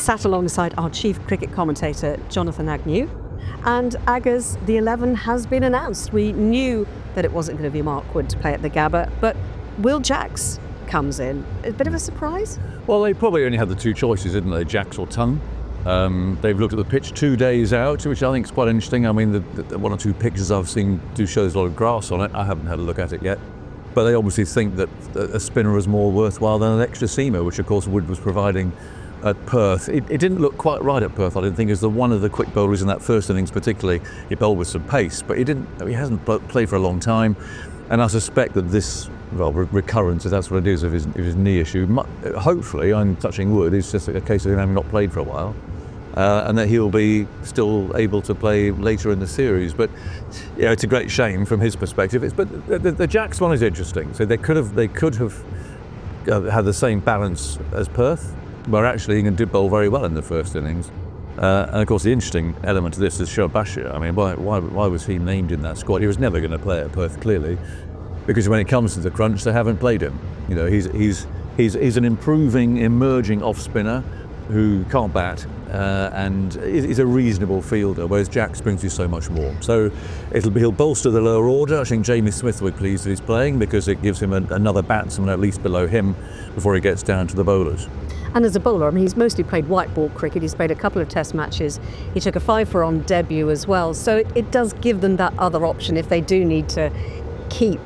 sat alongside our chief cricket commentator, Jonathan Agnew. And Aggers, the 11 has been announced. We knew that it wasn't going to be Mark Wood to play at the Gabba, but Will Jacks comes in. A bit of a surprise? Well, they probably only had the two choices, didn't they? Jacks or Tongue. They've looked at the pitch 2 days out, which I think is quite interesting. I mean, the one or two pictures I've seen do show there's a lot of grass on it. I haven't had a look at it yet. But they obviously think that a spinner is more worthwhile than an extra seamer, which of course Wood was providing at Perth. It didn't look quite right at Perth, I didn't think, as one of the quick bowlers in that first innings particularly. He bowled with some pace, but he hasn't played for a long time. And I suspect that this, recurrence, if that's what it is, of his knee issue, hopefully, I'm touching wood, it's just a case of him having not played for a while. And that he'll be still able to play later in the series. But yeah, it's a great shame from his perspective. But the Jacks one is interesting. So they could have had the same balance as Perth, where actually England did bowl very well in the first innings. And of course the interesting element to this is Shoaib Bashir. I mean, why was he named in that squad? He was never going to play at Perth, clearly, because when it comes to the crunch, they haven't played him. You know, he's an improving, emerging off spinner who can't bat and is a reasonable fielder, whereas Jacks brings you so much more. So he'll bolster the lower order. I think Jamie Smith will be pleased that he's playing, because it gives him another batsman at least below him before he gets down to the bowlers. And as a bowler, I mean, he's mostly played white ball cricket. He's played a couple of test matches. He took a 5-for on debut as well. So it does give them that other option if they do need to keep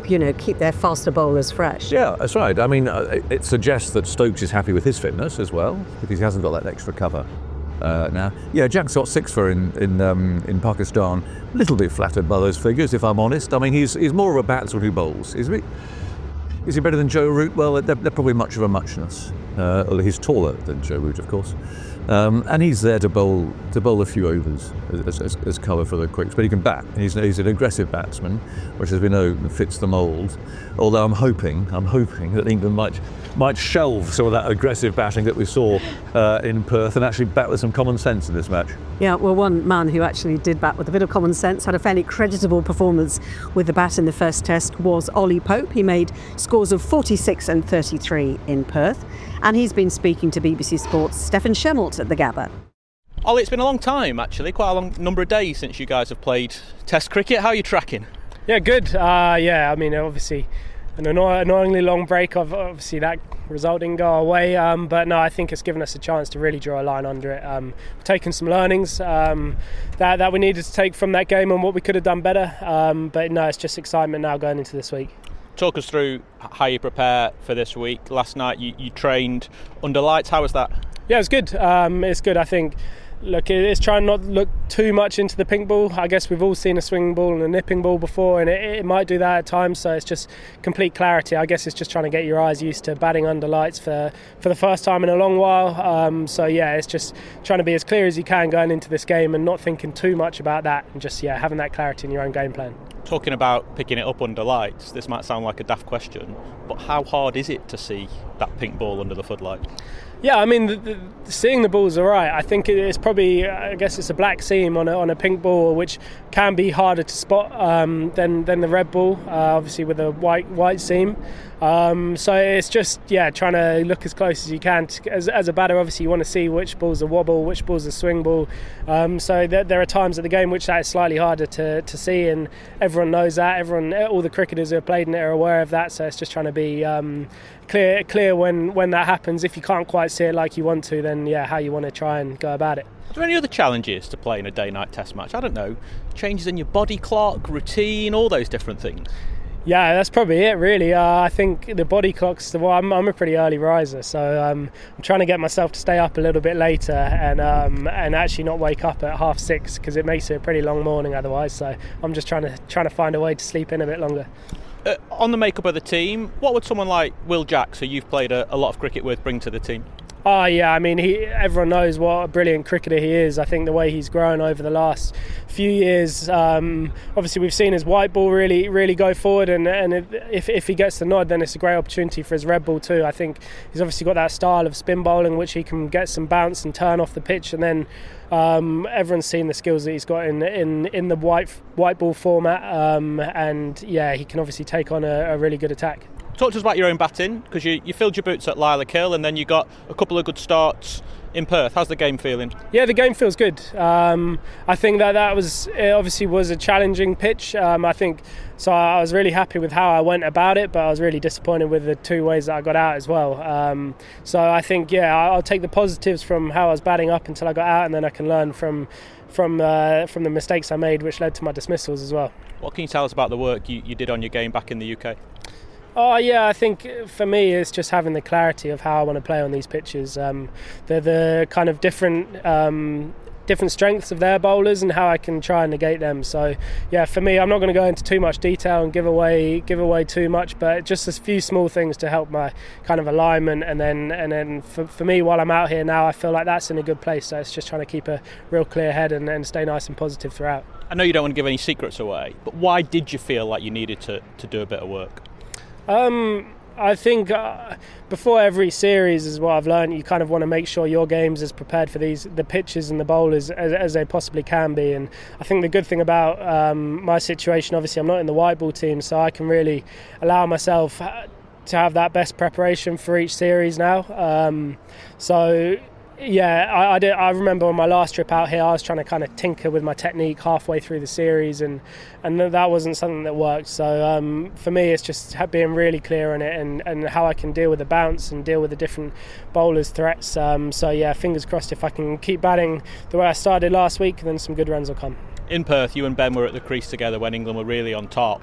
their faster bowlers fresh. Yeah, that's right. I mean, it suggests that Stokes is happy with his fitness as well, because he hasn't got that extra cover now. Yeah, Jack's got 6-for in Pakistan. A little bit flattered by those figures, if I'm honest. I mean, he's more of a batsman who bowls. Is he better than Joe Root? Well, they're probably much of a muchness. Although he's taller than Joe Root, of course. And he's there to bowl a few overs as cover for the quicks, but he can bat. He's an aggressive batsman, which, as we know, fits the mould. Although I'm hoping that England might shelve some of that aggressive batting that we saw in Perth and actually bat with some common sense in this match. Yeah, well, one man who actually did bat with a bit of common sense, had a fairly creditable performance with the bat in the first test, was Ollie Pope. He made scores of 46 and 33 in Perth, and he's been speaking to BBC Sport's Stefan Schemmelt at the Gabba. Ollie, it's been a long time, actually, quite a long number of days since you guys have played Test cricket. How are you tracking? Yeah, good. I mean, obviously, an annoyingly long break. Obviously, that result didn't go our way, but no, I think it's given us a chance to really draw a line under it. We've taken some learnings that we needed to take from that game and what we could have done better. But no, it's just excitement now going into this week. Talk us through how you prepare for this week. Last night you trained under lights. How was that? Yeah, it's good. It's good. I think, look, it's trying not to look too much into the pink ball. I guess we've all seen a swinging ball and a nipping ball before, and it might do that at times, so it's just complete clarity. I guess it's just trying to get your eyes used to batting under lights for the first time in a long while. So yeah, it's just trying to be as clear as you can going into this game and not thinking too much about that, and just having that clarity in your own game plan. Talking about picking it up under lights, this might sound like a daft question, but how hard is it to see that pink ball under the floodlight? Yeah, I mean, seeing the ball's all right. I think it's probably, I guess it's a black seam on a pink ball, which can be harder to spot than the red ball, obviously with a white seam. So it's just, trying to look as close as you can. As a batter, obviously, you want to see which ball's a wobble, which ball's a swing ball. So there are times at the game which that is slightly harder to see, and everyone knows that. All the cricketers who have played in it are aware of that. So it's just trying to be clear when that happens. If you can't quite see it like you want to, then how you want to try and go about it. Are there any other challenges to playing a day-night test match? I don't know, changes in your body clock, routine, all those different things. Yeah, that's probably it, really. I think the body clock's I'm a pretty early riser, so I'm trying to get myself to stay up a little bit later and actually not wake up at 6:30, because it makes it a pretty long morning otherwise. So I'm just trying to find a way to sleep in a bit longer. On the makeup of the team, what would someone like Will Jacks, who you've played a lot of cricket with, bring to the team? Oh yeah, I mean, everyone knows what a brilliant cricketer he is. I think the way he's grown over the last few years, obviously we've seen his white ball really go forward, and if he gets the nod, then it's a great opportunity for his red ball too. I think he's obviously got that style of spin bowling which he can get some bounce and turn off the pitch, and then everyone's seen the skills that he's got in the white ball format, and he can obviously take on a really good attack. Talk to us about your own batting, because you filled your boots at Lilac Hill, and then you got a couple of good starts In Perth, how's the game feeling? Yeah, the game feels good. I think that was, it obviously was a challenging pitch. I think so. I was really happy with how I went about it, but I was really disappointed with the 2 ways that I got out as well. So I think, yeah, I'll take the positives from how I was batting up until I got out, and then I can learn from the mistakes I made, which led to my dismissals as well. What can you tell us about the work you did on your game back in the UK? Oh yeah, I think for me it's just having the clarity of how I want to play on these pitches. The kind of different strengths of their bowlers and how I can try and negate them. So yeah, for me, I'm not going to go into too much detail and give away too much, but just a few small things to help my kind of alignment. And then for me, while I'm out here now, I feel like that's in a good place. So it's just trying to keep a real clear head and stay nice and positive throughout. I know you don't want to give any secrets away, but why did you feel like you needed to do a bit of work? I think before every series is what I've learned. You kind of want to make sure your game's as prepared for the pitches and the bowlers as they possibly can be. And I think the good thing about my situation, obviously I'm not in the white ball team, so I can really allow myself to have that best preparation for each series now. So yeah, I remember on my last trip out here, I was trying to kind of tinker with my technique halfway through the series, and that wasn't something that worked. So for me, it's just being really clear on it and how I can deal with the bounce and deal with the different bowlers' threats. So yeah, fingers crossed if I can keep batting the way I started last week, then some good runs will come. In Perth, you and Ben were at the crease together when England were really on top,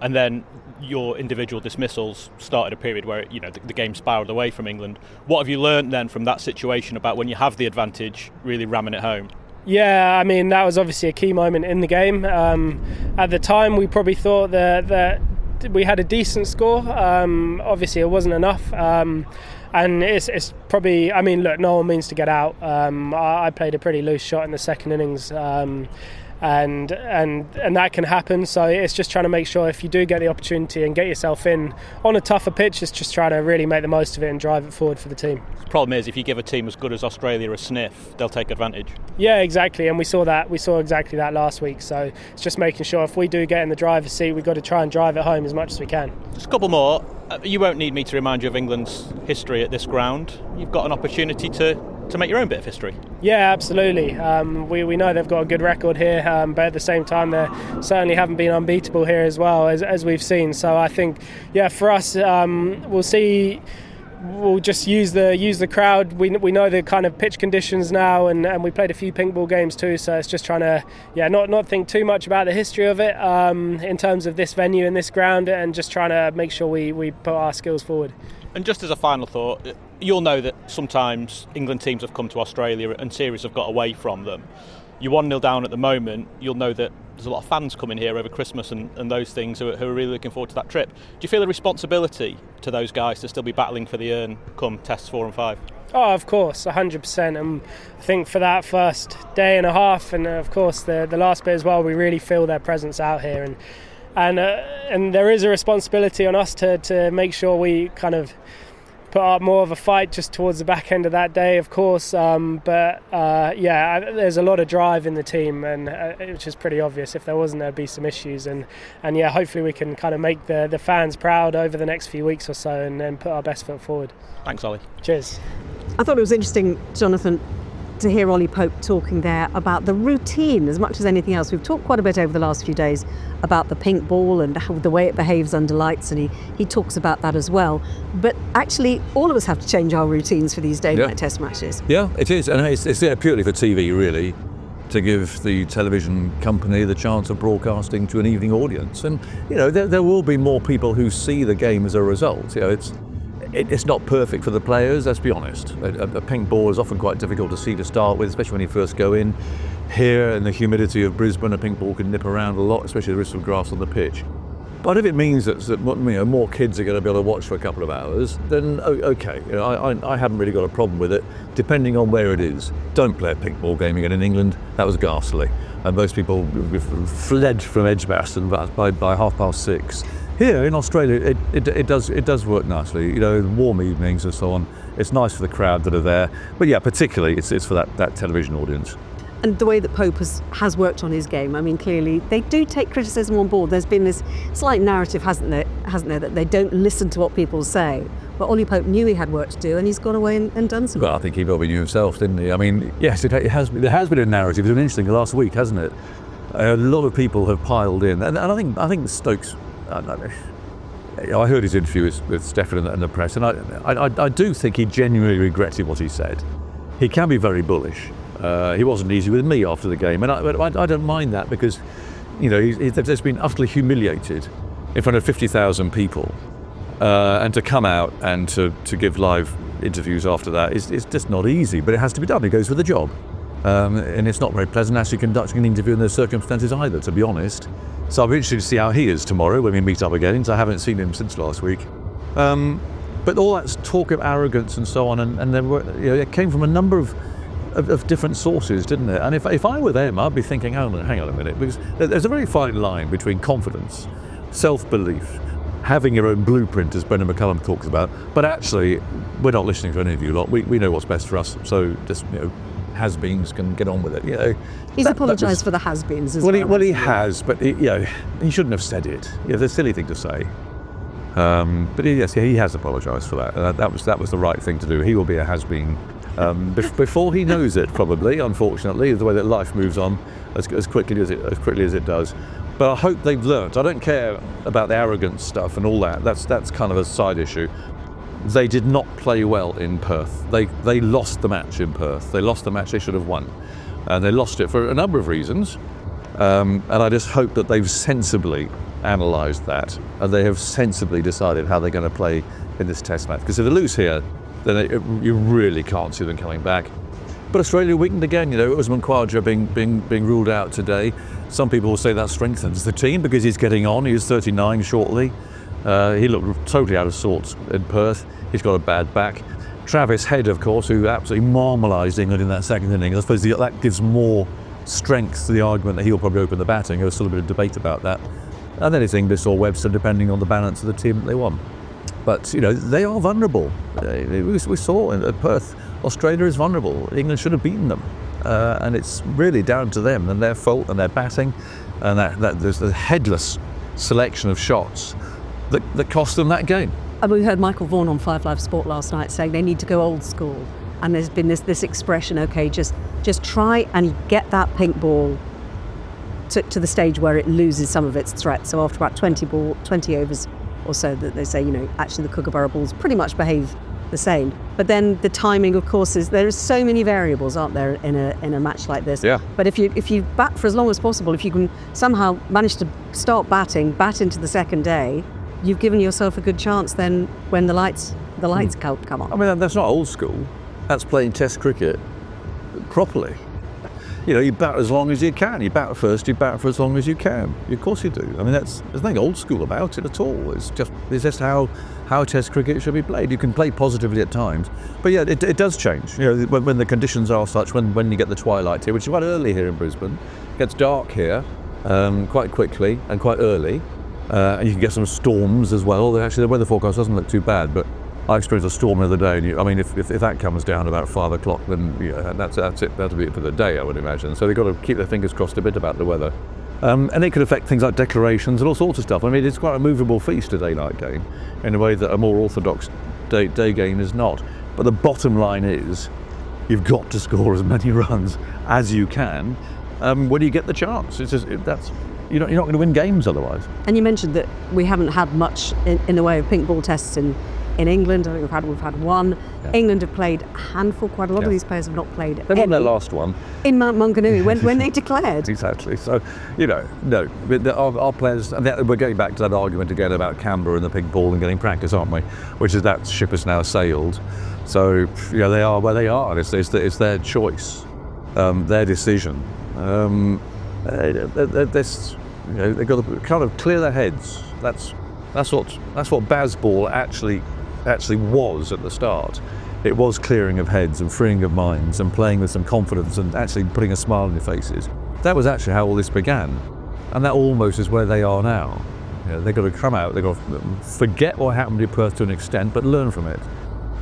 and then your individual dismissals started a period where the game spiralled away from England. What have you learnt then from that situation about when you have the advantage, really ramming it home? Yeah, I mean, that was obviously a key moment in the game. At the time, we probably thought that we had a decent score. Obviously, it wasn't enough. And it's probably, I mean, look, no one means to get out. I played a pretty loose shot in the second innings. And that can happen, so it's just trying to make sure if you do get the opportunity and get yourself in on a tougher pitch, it's just trying to really make the most of it and drive it forward for the team. The problem is, if you give a team as good as Australia a sniff, they'll take advantage. Yeah, exactly, and we saw exactly that last week, so it's just making sure if we do get in the driver's seat, we've got to try and drive it home as much as we can. Just a couple more. You won't need me to remind you of England's history at this ground. You've got an opportunity to make your own bit of history. Yeah, absolutely. We know they've got a good record here, but at the same time they certainly haven't been unbeatable here as well, as we've seen. So I think, yeah, for us, we'll see. We'll just use the crowd. We know the kind of pitch conditions now, and we played a few pink ball games too. So it's just trying to not think too much about the history of it in terms of this venue and this ground, and just trying to make sure we put our skills forward. And just as a final thought, you'll know that sometimes England teams have come to Australia and series have got away from them. You're 1-0 down at the moment. You'll know that there's a lot of fans coming here over Christmas and those things who are really looking forward to that trip. Do you feel a responsibility to those guys to still be battling for the urn come tests 4 and 5? Oh, of course, 100%. And I think for that first day and a half, and of course the last bit as well, we really feel their presence out here. And there is a responsibility on us to make sure we kind of put up more of a fight just towards the back end of that day, of course. But there's a lot of drive in the team, and which is pretty obvious. If there wasn't, there'd be some issues. And yeah, hopefully we can kind of make the fans proud over the next few weeks or so, and then put our best foot forward. Thanks, Ollie. Cheers. I thought it was interesting, Jonathan, to hear Ollie Pope talking there about the routine as much as anything else. We've talked quite a bit over the last few days about the pink ball and how the way it behaves under lights, and he talks about that as well. But actually, all of us have to change our routines for these day-night test matches. Yeah, it is, and it's there purely for TV, really, to give the television company the chance of broadcasting to an evening audience. And there will be more people who see the game as a result. It's not perfect for the players, let's be honest. A pink ball is often quite difficult to see to start with, especially when you first go in. Here, in the humidity of Brisbane, a pink ball can nip around a lot, especially the risk of grass on the pitch. But if it means that more kids are going to be able to watch for a couple of hours, then okay. I haven't really got a problem with it, depending on where it is. Don't play a pink ball game again in England. That was ghastly. And most people fled from Edgbaston by 6:30. Here in Australia, it does work nicely. Warm evenings and so on. It's nice for the crowd that are there. But yeah, particularly it's for that television audience. And the way that Pope has worked on his game, I mean, clearly they do take criticism on board. There's been this slight narrative, hasn't there, that they don't listen to what people say But Ollie Pope knew he had work to do, and he's gone away and done some. Well, I think he probably knew himself, didn't he? I mean, yes, there has been a narrative. It's been interesting the last week, hasn't it? A lot of people have piled in, and I think Stokes. I heard his interview with Stefan and the press, and I do think he genuinely regretted what he said. He can be very bullish. He wasn't easy with me after the game, and I don't mind that because, you know, he's just been utterly humiliated in front of 50,000 people, and to come out and to give live interviews after that is just not easy. But it has to be done. It goes with the job, and it's not very pleasant actually conducting an interview in those circumstances either, to be honest. So I'll be interested to see how he is tomorrow when we meet up again, because I haven't seen him since last week. But all that talk of arrogance and so on, and there were, you know, it came from a number of different sources, didn't it? And if I were them, I'd be thinking, hang on a minute, because there's a very fine line between confidence, self-belief, having your own blueprint, as Brendan McCullum talks about, but actually, we're not listening to any of you lot. We know what's best for us, so just, you know, has-beens can get on with it. You know, he's apologised for the has-beens as well. Well, he has, but you know, he shouldn't have said it. Yeah, it's a silly thing to say. But yes, he has apologised for that. That was the right thing to do. He will be a has-been before he knows it, probably. Unfortunately, the way that life moves on as quickly as it does. But I hope they've learnt. I don't care about the arrogance stuff and all that. That's kind of a side issue. They did not play well in Perth. They lost the match in Perth. They lost the match they should have won, and they lost it for a number of reasons. And I just hope that they've sensibly analysed that, and they have sensibly decided how they're going to play in this Test match. Because if they lose here, then you really can't see them coming back. But Australia weakened again. You know, Usman Khawaja being ruled out today. Some people will say that strengthens the team because he's getting on. He's 39 shortly. He looked totally out of sorts in Perth. He's got a bad back. Travis Head, of course, who absolutely marmalised England in that second inning. I suppose that gives more strength to the argument that he'll probably open the batting. There's still a bit of debate about that. And then it's Inglis or Webster, depending on the balance of the team that they want. But, you know, they are vulnerable. We saw at Perth, Australia is vulnerable. England should have beaten them. And it's really down to them and their fault and their batting. And that there's the headless selection of shots that cost them that game. And we heard Michael Vaughan on 5 Live Sport last night saying they need to go old school. And there's been this expression, okay, just try and get that pink ball to the stage where it loses some of its threat. So after about 20 overs or so, that they say, you know, actually the Kookaburra balls pretty much behave the same. But then the timing, of course, there are so many variables, aren't there, in a match like this? Yeah. But if you bat for as long as possible, if you can somehow manage to start bat into the second day, you've given yourself a good chance then when the lights come on. I mean, that's not old school. That's playing Test cricket properly. You know, you bat as long as you can. You bat first, you bat for as long as you can. Of course you do. I mean, there's nothing old school about it at all. It's just how Test cricket should be played. You can play positively at times. But yeah, it does change. You know, when the conditions are such, when you get the twilight here, which is quite early here in Brisbane, it gets dark here quite quickly and quite early. And you can get some storms as well. Actually, the weather forecast doesn't look too bad, but I experienced a storm the other day, and I mean, if that comes down about 5 o'clock, then yeah, that's it. That'll be it for the day, I would imagine. So they've got to keep their fingers crossed a bit about the weather. And it could affect things like declarations and all sorts of stuff. I mean, it's quite a movable feast, a day-night game, in a way that a more orthodox day game is not. But the bottom line is, you've got to score as many runs as you can when you get the chance. It's just you're not going to win games otherwise. And you mentioned that we haven't had much in the way of pink ball tests in England. I think we've had one. Yeah. England have played a handful. Quite a lot of these players have not played. They won their last one in Mount Maunganui when they declared. Exactly. So, you know, no, our players. We're going back to that argument again about Canberra and the pink ball and getting practice, aren't we? Which is that ship has now sailed. So, yeah, they are where they are. It's their choice, their decision. They've got to kind of clear their heads. That's what Bazball actually was at the start. It was clearing of heads and freeing of minds and playing with some confidence and actually putting a smile on their faces. That was actually how all this began, and that almost is where they are now. You know, they've got to come out. They've got to forget what happened in Perth to an extent, but learn from it.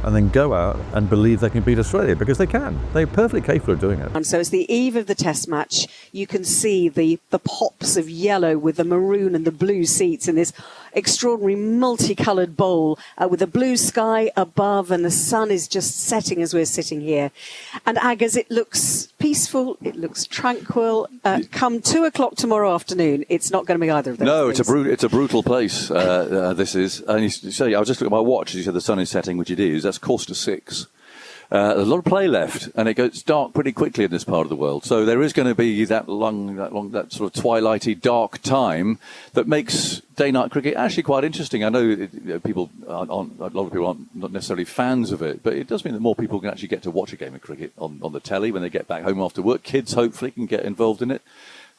And then go out and believe they can beat Australia, because they can. They're perfectly capable of doing it. And so it's the eve of the Test match. You can see the pops of yellow with the maroon and the blue seats in this extraordinary multicoloured bowl with a blue sky above, and the sun is just setting as we're sitting here. And Agaz, it looks peaceful, it looks tranquil. Come 2 o'clock tomorrow afternoon, it's not going to be either of those No, things. it's a brutal place, this is. And you say, I was just looking at my watch, as you said the sun is setting, which it is. That's 6:15. There's a lot of play left, and it gets dark pretty quickly in this part of the world. So there is going to be that sort of twilighty, dark time that makes day-night cricket actually quite interesting. I know a lot of people aren't not necessarily fans of it, but it does mean that more people can actually get to watch a game of cricket on the telly when they get back home after work. Kids hopefully can get involved in it.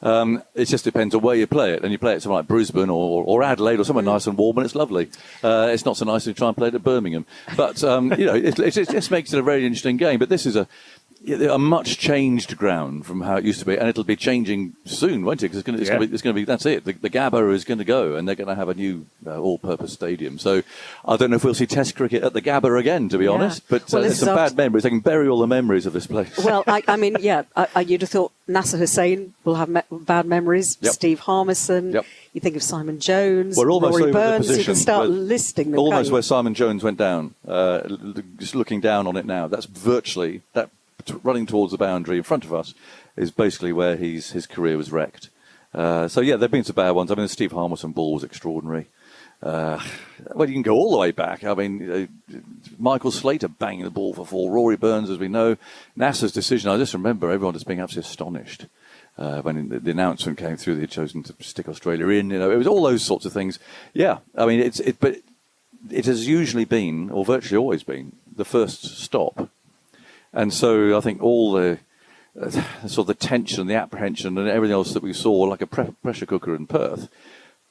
It just depends on where you play it, and you play it somewhere like Brisbane or Adelaide or somewhere nice and warm, and it's lovely. It's not so nice to try and play it at Birmingham, but it just makes it a very interesting game. But this is a much changed ground from how it used to be, and it'll be changing soon, won't it? Because it's going to be that's it. The Gabba is going to go, and they're going to have a new all-purpose stadium. So I don't know if we'll see Test cricket at the Gabba again, to be honest. But there's some bad memories. They can bury all the memories of this place. Well, you'd have thought Nasser Hussain will have bad memories. Yep. Steve Harmison. Yep. You think of Simon Jones. We're almost Rory over Burns. the You position. can start listing them. Almost where Simon Jones went down. Just looking down on it now, that's virtually that. Running towards the boundary in front of us is basically where his career was wrecked. So yeah, there've been some bad ones. I mean, the Steve Harmison ball was extraordinary. Well, you can go all the way back. I mean, Michael Slater banging the ball for 4. Rory Burns, as we know. Nasser's decision, I just remember everyone just being absolutely astonished when the announcement came through. They had chosen to stick Australia in. It was all those sorts of things. Yeah, I mean, but it has usually been, or virtually always been, the first stop. And so I think all the sort of the tension, the apprehension, and everything else that we saw, like a pressure cooker in Perth,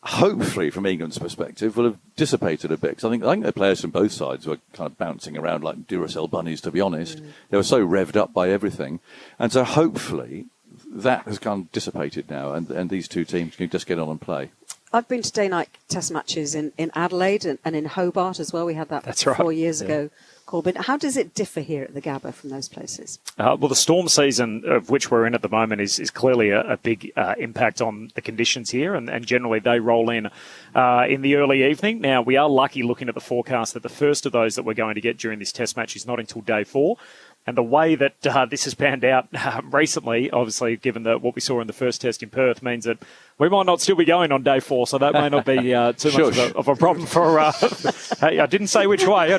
hopefully from England's perspective, will have dissipated a bit. Because I think the players from both sides were kind of bouncing around like Duracell bunnies, to be honest. They were so revved up by everything. And so hopefully that has kind of dissipated now, and these two teams can just get on and play. I've been to day-night test matches in Adelaide and in Hobart as well. We had that 4 years ago. Corbin, how does it differ here at the Gabba from those places? Well, the storm season of which we're in at the moment is clearly a big impact on the conditions here, and generally they roll in the early evening. Now, we are lucky looking at the forecast that the first of those that we're going to get during this test match is not until day 4. And the way that this has panned out recently, obviously, given what we saw in the first test in Perth, means that we might not still be going on day 4, so that may not be too much of a problem for... I didn't say which way.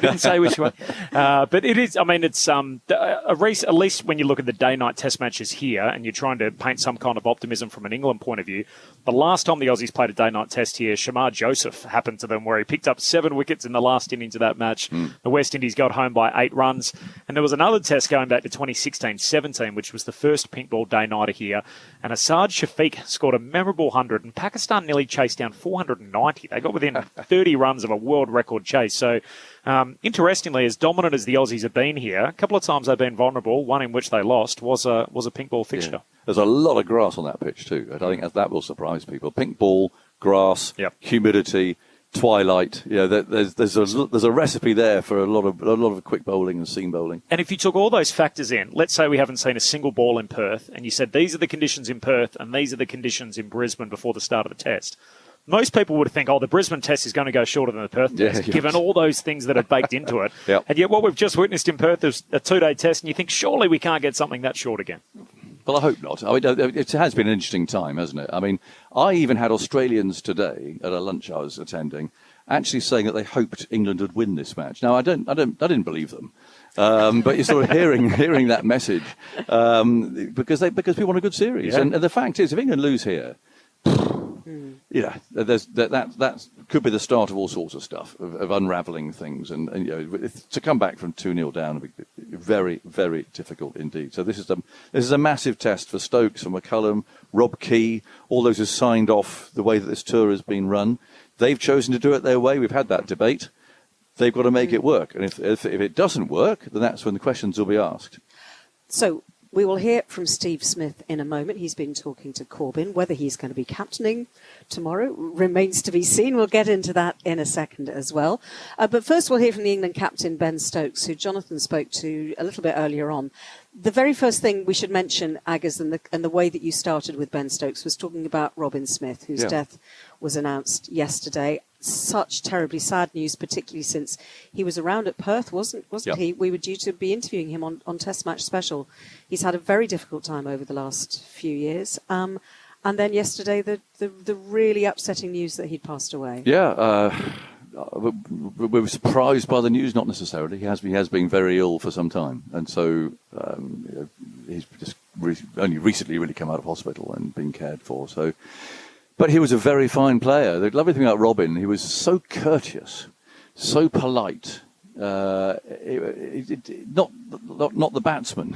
But it is, I mean, it's at least when you look at the day-night test matches here and you're trying to paint some kind of optimism from an England point of view, the last time the Aussies played a day-night test here, Shamar Joseph happened to them, where he picked up 7 wickets in the last innings of that match. The West Indies got home by 8 runs. And there was another test going back to 2016-17, which was the first pink ball day-nighter here. And Asad Shafiq scored a memorable 100, and Pakistan nearly chased down 490. They got within 30 runs of a world record chase. So, interestingly, as dominant as the Aussies have been here, a couple of times they've been vulnerable. One in which they lost was a pink ball fixture. Yeah. There's a lot of grass on that pitch too. I think that will surprise people. Pink ball, grass, humidity, twilight. There's a recipe there for a lot of quick bowling and seam bowling. And if you took all those factors in, let's say we haven't seen a single ball in Perth, and you said these are the conditions in Perth and these are the conditions in Brisbane before the start of the test, most people would think, the Brisbane test is going to go shorter than the Perth test, given all those things that are baked into it. And yet what we've just witnessed in Perth is a 2-day test, and you think, surely we can't get something that short again. Well, I hope not. I mean, it has been an interesting time, hasn't it? I mean, I even had Australians today at a lunch I was attending actually saying that they hoped England would win this match. Now, I didn't believe them. But you're sort of hearing that message because people want a good series. And the fact is, if England lose here, that could be the start of all sorts of stuff, of unravelling things, and to come back from 2-0 down would be very, very difficult indeed. So this is a massive test for Stokes and McCullum, Rob Key, all those who signed off the way that this tour has been run. They've chosen to do it their way. We've had that debate. They've got to make it work, and if it doesn't work, then that's when the questions will be asked. So we will hear from Steve Smith in a moment. He's been talking to Corbin. Whether he's going to be captaining tomorrow remains to be seen. We'll get into that in a second as well. But first we'll hear from the England captain, Ben Stokes, who Jonathan spoke to a little bit earlier on. The very first thing we should mention, Agaz, and the way that you started with Ben Stokes was talking about Robin Smith, whose death was announced yesterday. such terribly sad news, particularly since he was around at Perth, wasn't he? We were due to be interviewing him on Test Match Special. He's had a very difficult time over the last few years. And then yesterday, the really upsetting news that he'd passed away. Yeah, we were surprised by the news, not necessarily. He has been very ill for some time, and so he's just only recently really come out of hospital and been cared for. So. But he was a very fine player. The lovely thing about Robin, he was so courteous, so polite. Not the batsman.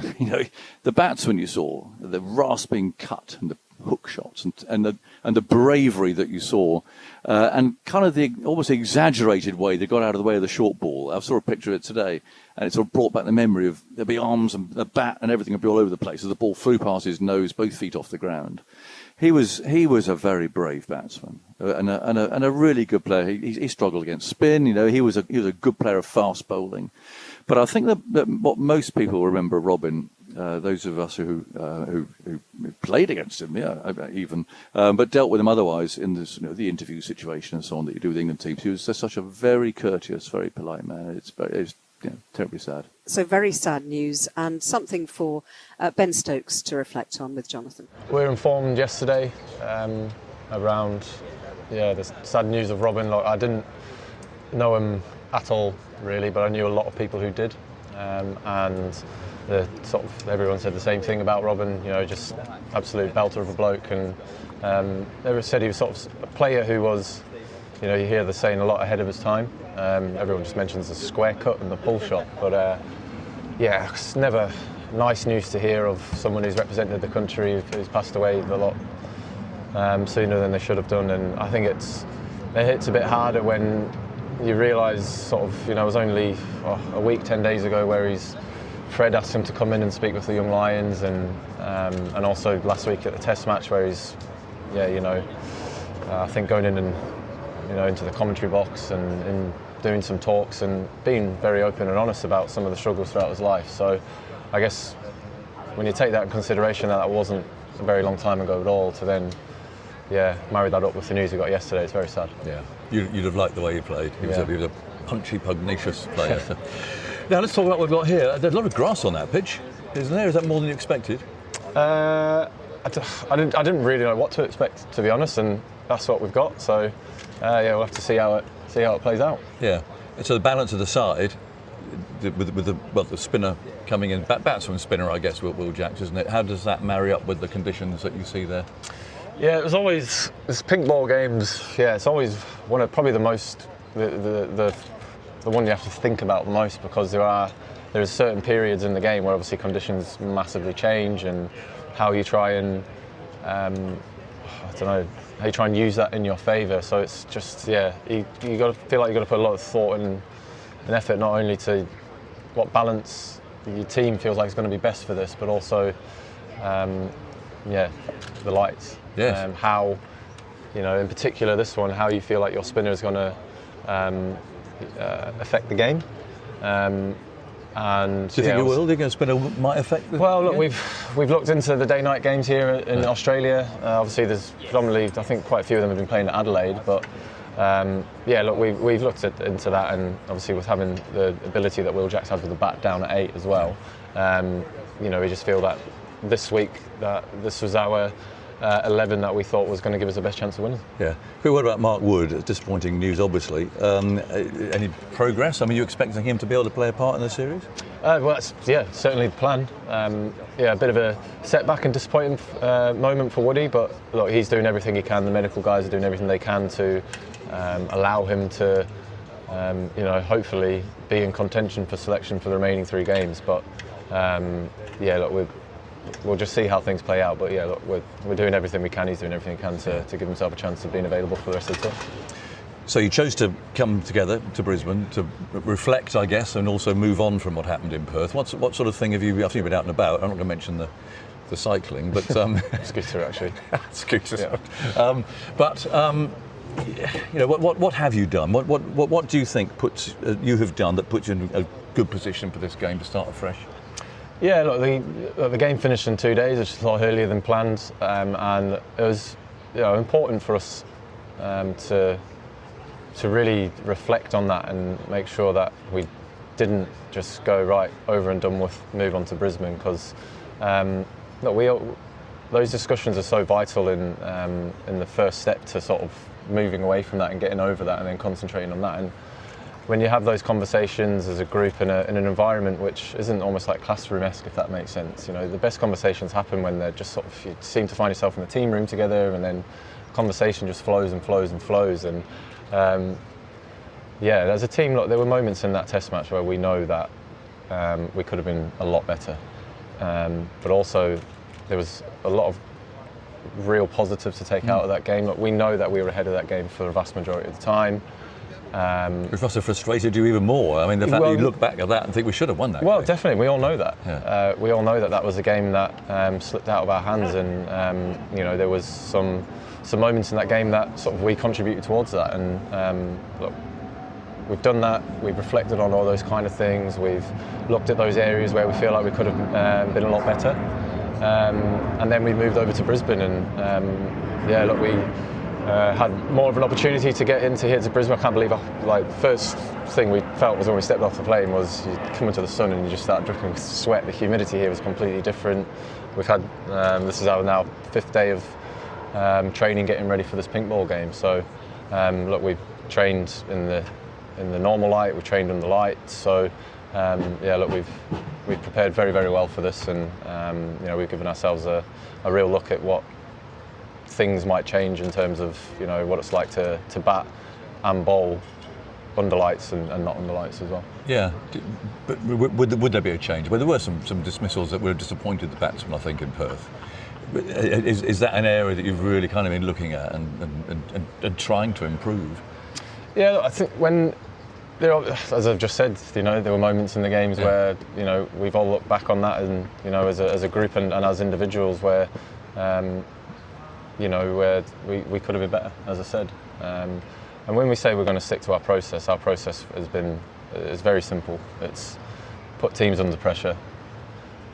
The batsman you saw, the rasping cut and the hook shots and the bravery that you saw, and kind of the almost exaggerated way they got out of the way of the short ball. I saw a picture of it today, and it sort of brought back the memory of there'd be arms and a bat and everything would be all over the place as the ball flew past his nose, both feet off the ground. He was a very brave batsman and a really good player. He struggled against spin. He was a good player of fast bowling. But I think that what most people remember Robin, those of us who played against him, but dealt with him otherwise in this, the interview situation and so on that you do with England teams. He was just such a very courteous, very polite man. It's terribly sad. So very sad news, and something for Ben Stokes to reflect on with Jonathan. We were informed yesterday around the sad news of Robin. I didn't know him at all really, but I knew a lot of people who did, and everyone said the same thing about Robin. Just absolute belter of a bloke, and everyone said he was sort of a player who was, you hear the saying, a lot ahead of his time. Everyone just mentions the square cut and the pull shot, but it's never nice news to hear of someone who's represented the country who's passed away a lot sooner than they should have done. And I think it hits a bit harder when you realise it was only a week, 10 days ago where Fred asked him to come in and speak with the Young Lions, and also last week at the Test match where he's I think going in and into the commentary box and doing some talks and being very open and honest about some of the struggles throughout his life. So I guess when you take that in consideration, that wasn't a very long time ago at all, to then marry that up with the news we got yesterday, it's very sad. Yeah, you'd have liked the way he played. He was a punchy, pugnacious player. Now let's talk about what we've got here. There's a lot of grass on that pitch, isn't there? Is that more than you expected? I didn't really know what to expect, to be honest, and that's what we've got. So we'll have to see how it plays out. Yeah. So the balance of the side, with the spinner coming in, batsman spinner, I guess, Will Jacks, isn't it? How does that marry up with the conditions that you see there? Yeah, it was always this pink ball games. Yeah, it's always one of probably the most the one you have to think about the most, because there's certain periods in the game where obviously conditions massively change, and how you try and how you try and use that in your favour. So it's just you got to feel like you've got to put a lot of thought and effort, not only to what balance your team feels like is going to be best for this, but also the lights. Yes. How, in particular this one, how you feel like your spinner is going to affect the game. And do you think it will? Do you think a spinner might affect the Well, look, we've looked into the day-night games here in Australia. Obviously, there's predominantly, I think, quite a few of them have been playing at Adelaide, but we've looked into that, and obviously with having the ability that Will Jacks had with the bat down at 8 as well, we just feel that this week that this was our 11 that we thought was going to give us the best chance of winning. Yeah. But what about Mark Wood? Disappointing news, obviously. Any progress? I mean, are you expecting him to be able to play a part in the series? Well, that's, certainly the plan. A bit of a setback and disappointing moment for Woody, but look, he's doing everything he can. The medical guys are doing everything they can to allow him to, hopefully be in contention for selection for the remaining 3 games. But we'll just see how things play out. But we're doing everything we can. He's doing everything he can to give himself a chance of being available for the rest of the tour. So you chose to come together to Brisbane to reflect, I guess, and also move on from what happened in Perth. What sort of thing have you? I've seen you been out and about. I'm not going to mention the cycling, but scooter actually. Scooters. Yeah. What have you done? What do you think you have done that puts you in a good position for this game to start afresh? Yeah, look, the game finished in 2 days, which is a lot earlier than planned, and it was important for us to to really reflect on that and make sure that we didn't just go right over and done with, move on to Brisbane, because those discussions are so vital in the first step to sort of moving away from that and getting over that and then concentrating on that. And when you have those conversations as a group in an environment which isn't almost like classroom-esque, if that makes sense, you know, the best conversations happen when they're just sort of, you seem to find yourself in the team room together, and then conversation just flows and flows and flows. And yeah, as a team, look, there were moments in that test match where we know that we could have been a lot better, but also there was a lot of real positives to take out of that game. Look, we know that we were ahead of that game for the vast majority of the time. Which must have frustrated you even more. I mean, the fact that you look back at that and think we should have won that Well, game. definitely, we all know that. Yeah. We all know that that was a game that slipped out of our hands, and you know, there was some moments in that game that sort of we contributed towards that. And look, we've done that. We've reflected on all those kind of things. We've looked at those areas where we feel like we could have been a lot better. And then we moved over to Brisbane, and yeah, look, we had more of an opportunity to get into here to Brisbane. I can't believe the first thing we felt was when we stepped off the plane was you come into the sun and you just start dripping with sweat. The humidity here was completely different. We've had this is our now 5th day of training, getting ready for this pink ball game. So look, we've trained in the normal light, we've trained in the light. So yeah, look, we've prepared very, very well for this, and you know, we've given ourselves a real look at what things might change in terms of, you know, what it's like to bat and bowl under lights and not under lights as well. Yeah, but would there be a change? Well, there were some dismissals that would have disappointed the batsmen, I think, in Perth. Is that an area that you've really kind of been looking at and trying to improve? Yeah, I think when, as I've just said, you know, there were moments in the games where, you know, we've all looked back on that, and, you know, as a group and as individuals where, you know, where we could have been better, as I said. And when we say we're going to stick to our process is very simple. It's put teams under pressure,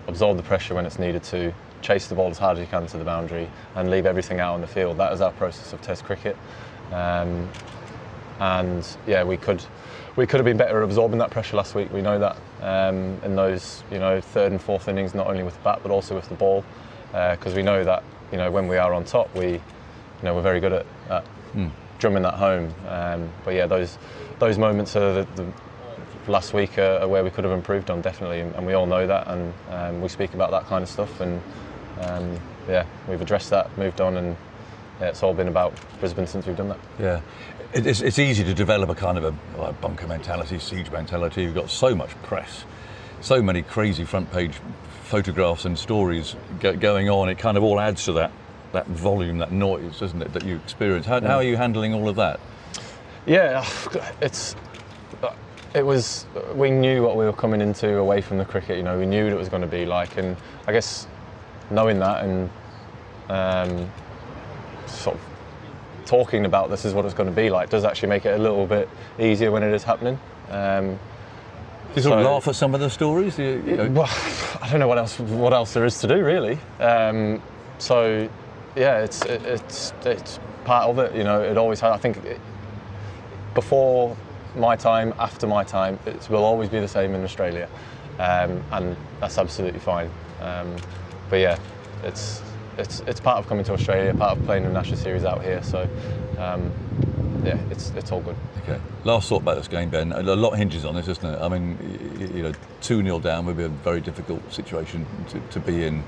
absorb the pressure when it's needed to, chase the ball as hard as you can to the boundary, and leave everything out on the field. That is our process of Test cricket. And yeah, we could have been better at absorbing that pressure last week. We know that in those, you know, 3rd and 4th innings, not only with the bat but also with the ball, because we know that, you know, when we are on top, we're very good at drumming that home. But yeah, those moments are the last week are where we could have improved on, definitely, and we all know that, and we speak about that kind of stuff, and yeah, we've addressed that, moved on, and yeah, it's all been about Brisbane since we've done that. Yeah, it's easy to develop a kind of a bunker mentality, siege mentality. You've got so much press, so many crazy front page photographs and stories going on. It kind of all adds to that volume, that noise, doesn't it, that you experience? How are you handling all of that? Yeah, we knew what we were coming into away from the cricket. You know, we knew what it was going to be like, and I guess knowing that and sort of talking about this is what it's going to be like does actually make it a little bit easier when it is happening. You sort of laugh at some of the stories? Well, I don't know what else there is to do, really. So yeah, it's part of it. You know, it always has. I think before my time, after my time, it will always be the same in Australia, and that's absolutely fine. But yeah, it's part of coming to Australia, part of playing the National Series out here. So yeah, it's all good. Okay. Last thought about this game, Ben. A lot hinges on this, isn't it? I mean, you know, 2-0 down would be a very difficult situation to be in.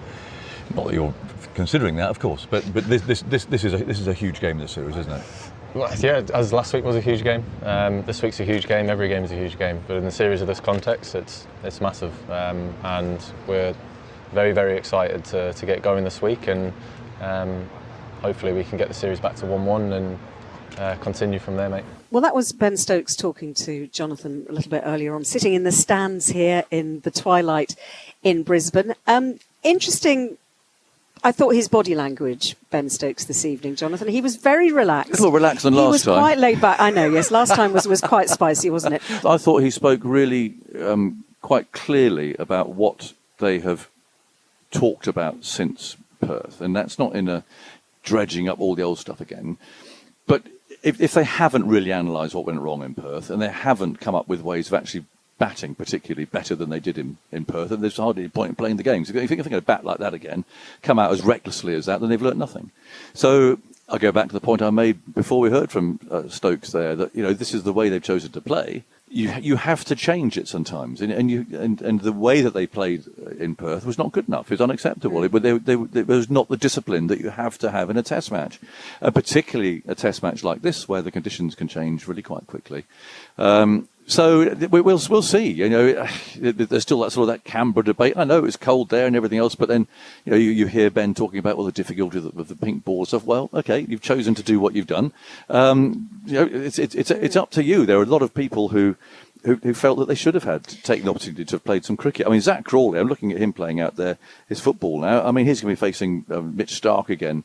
Not that you're considering that, of course, but this is a huge game in the series, isn't it? Well, yeah, as last week was a huge game. This week's a huge game. Every game is a huge game. But in the series of this context, it's massive, and we're very, very excited to get going this week, and hopefully we can get the series back to 1-1 and continue from there, mate. Well, that was Ben Stokes talking to Jonathan a little bit earlier on, sitting in the stands here in the twilight in Brisbane. Interesting. I thought his body language, Ben Stokes, this evening, Jonathan, he was very relaxed. A little relaxed than last time. He was quite laid back. I know, yes. Last time was quite spicy, wasn't it? I thought he spoke really quite clearly about what they have talked about since Perth. And that's not in a dredging up all the old stuff again. But if they haven't really analysed what went wrong in Perth, and they haven't come up with ways of actually batting particularly better than they did in Perth, and there's hardly any point in playing the games. If you're going to bat like that again, come out as recklessly as that, then they've learnt nothing. So I go back to the point I made before we heard from Stokes there, that this is the way they've chosen to play. You have to change it sometimes, and the way that they played in Perth was not good enough. It was unacceptable. It was not the discipline that you have to have in a Test match, particularly a Test match like this, where the conditions can change really quite quickly. So we'll see. There's still that Canberra debate. I know it's cold there and everything else, but then you hear Ben talking about the difficulty of the pink ball stuff. Well, okay, you've chosen to do what you've done. It's up to you. There are a lot of people who felt that they should have had taken the opportunity to have played some cricket. I mean, Zach Crawley, I'm looking at him playing out there his football now. I mean, he's going to be facing Mitch Starc again.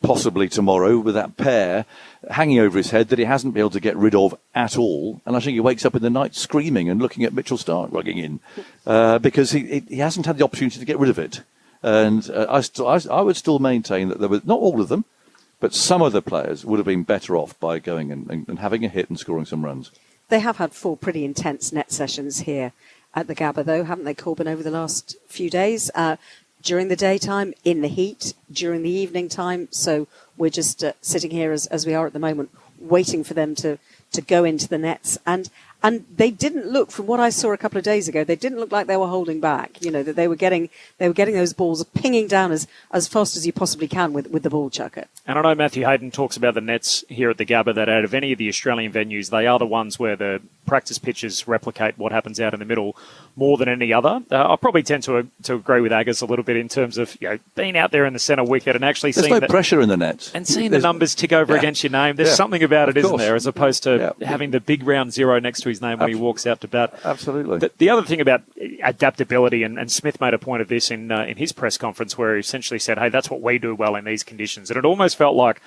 Possibly tomorrow, with that pair hanging over his head that he hasn't been able to get rid of at all. And I think he wakes up in the night screaming and looking at Mitchell Starc rugging in because he hasn't had the opportunity to get rid of it. And I would still maintain that there were, not all of them, but some of the players would have been better off by going and having a hit and scoring some runs. They have had 4 pretty intense net sessions here at the Gabba, though, haven't they, Corbin, over the last few days? During the daytime, in the heat, during the evening time. So we're just sitting here as we are at the moment, waiting for them to go into the nets. And they didn't look, from what I saw a couple of days ago, they didn't look like they were holding back. That they were getting those balls pinging down as fast as you possibly can with the ball chucker. And I know Matthew Hayden talks about the nets here at the Gabba, that out of any of the Australian venues, they are the ones where the practice pitches replicate what happens out in the middle more than any other. I probably tend to agree with Aggers a little bit in terms of being out there in the centre wicket and actually seeing the pressure in the nets and seeing the numbers tick over against your name. There's something about it, isn't there, as opposed to having the big round 0 next to his name when he walks out to bat. Absolutely. The other thing about adaptability, and Smith made a point of this in his press conference, where he essentially said, "Hey, that's what we do well in these conditions," and it almost felt like,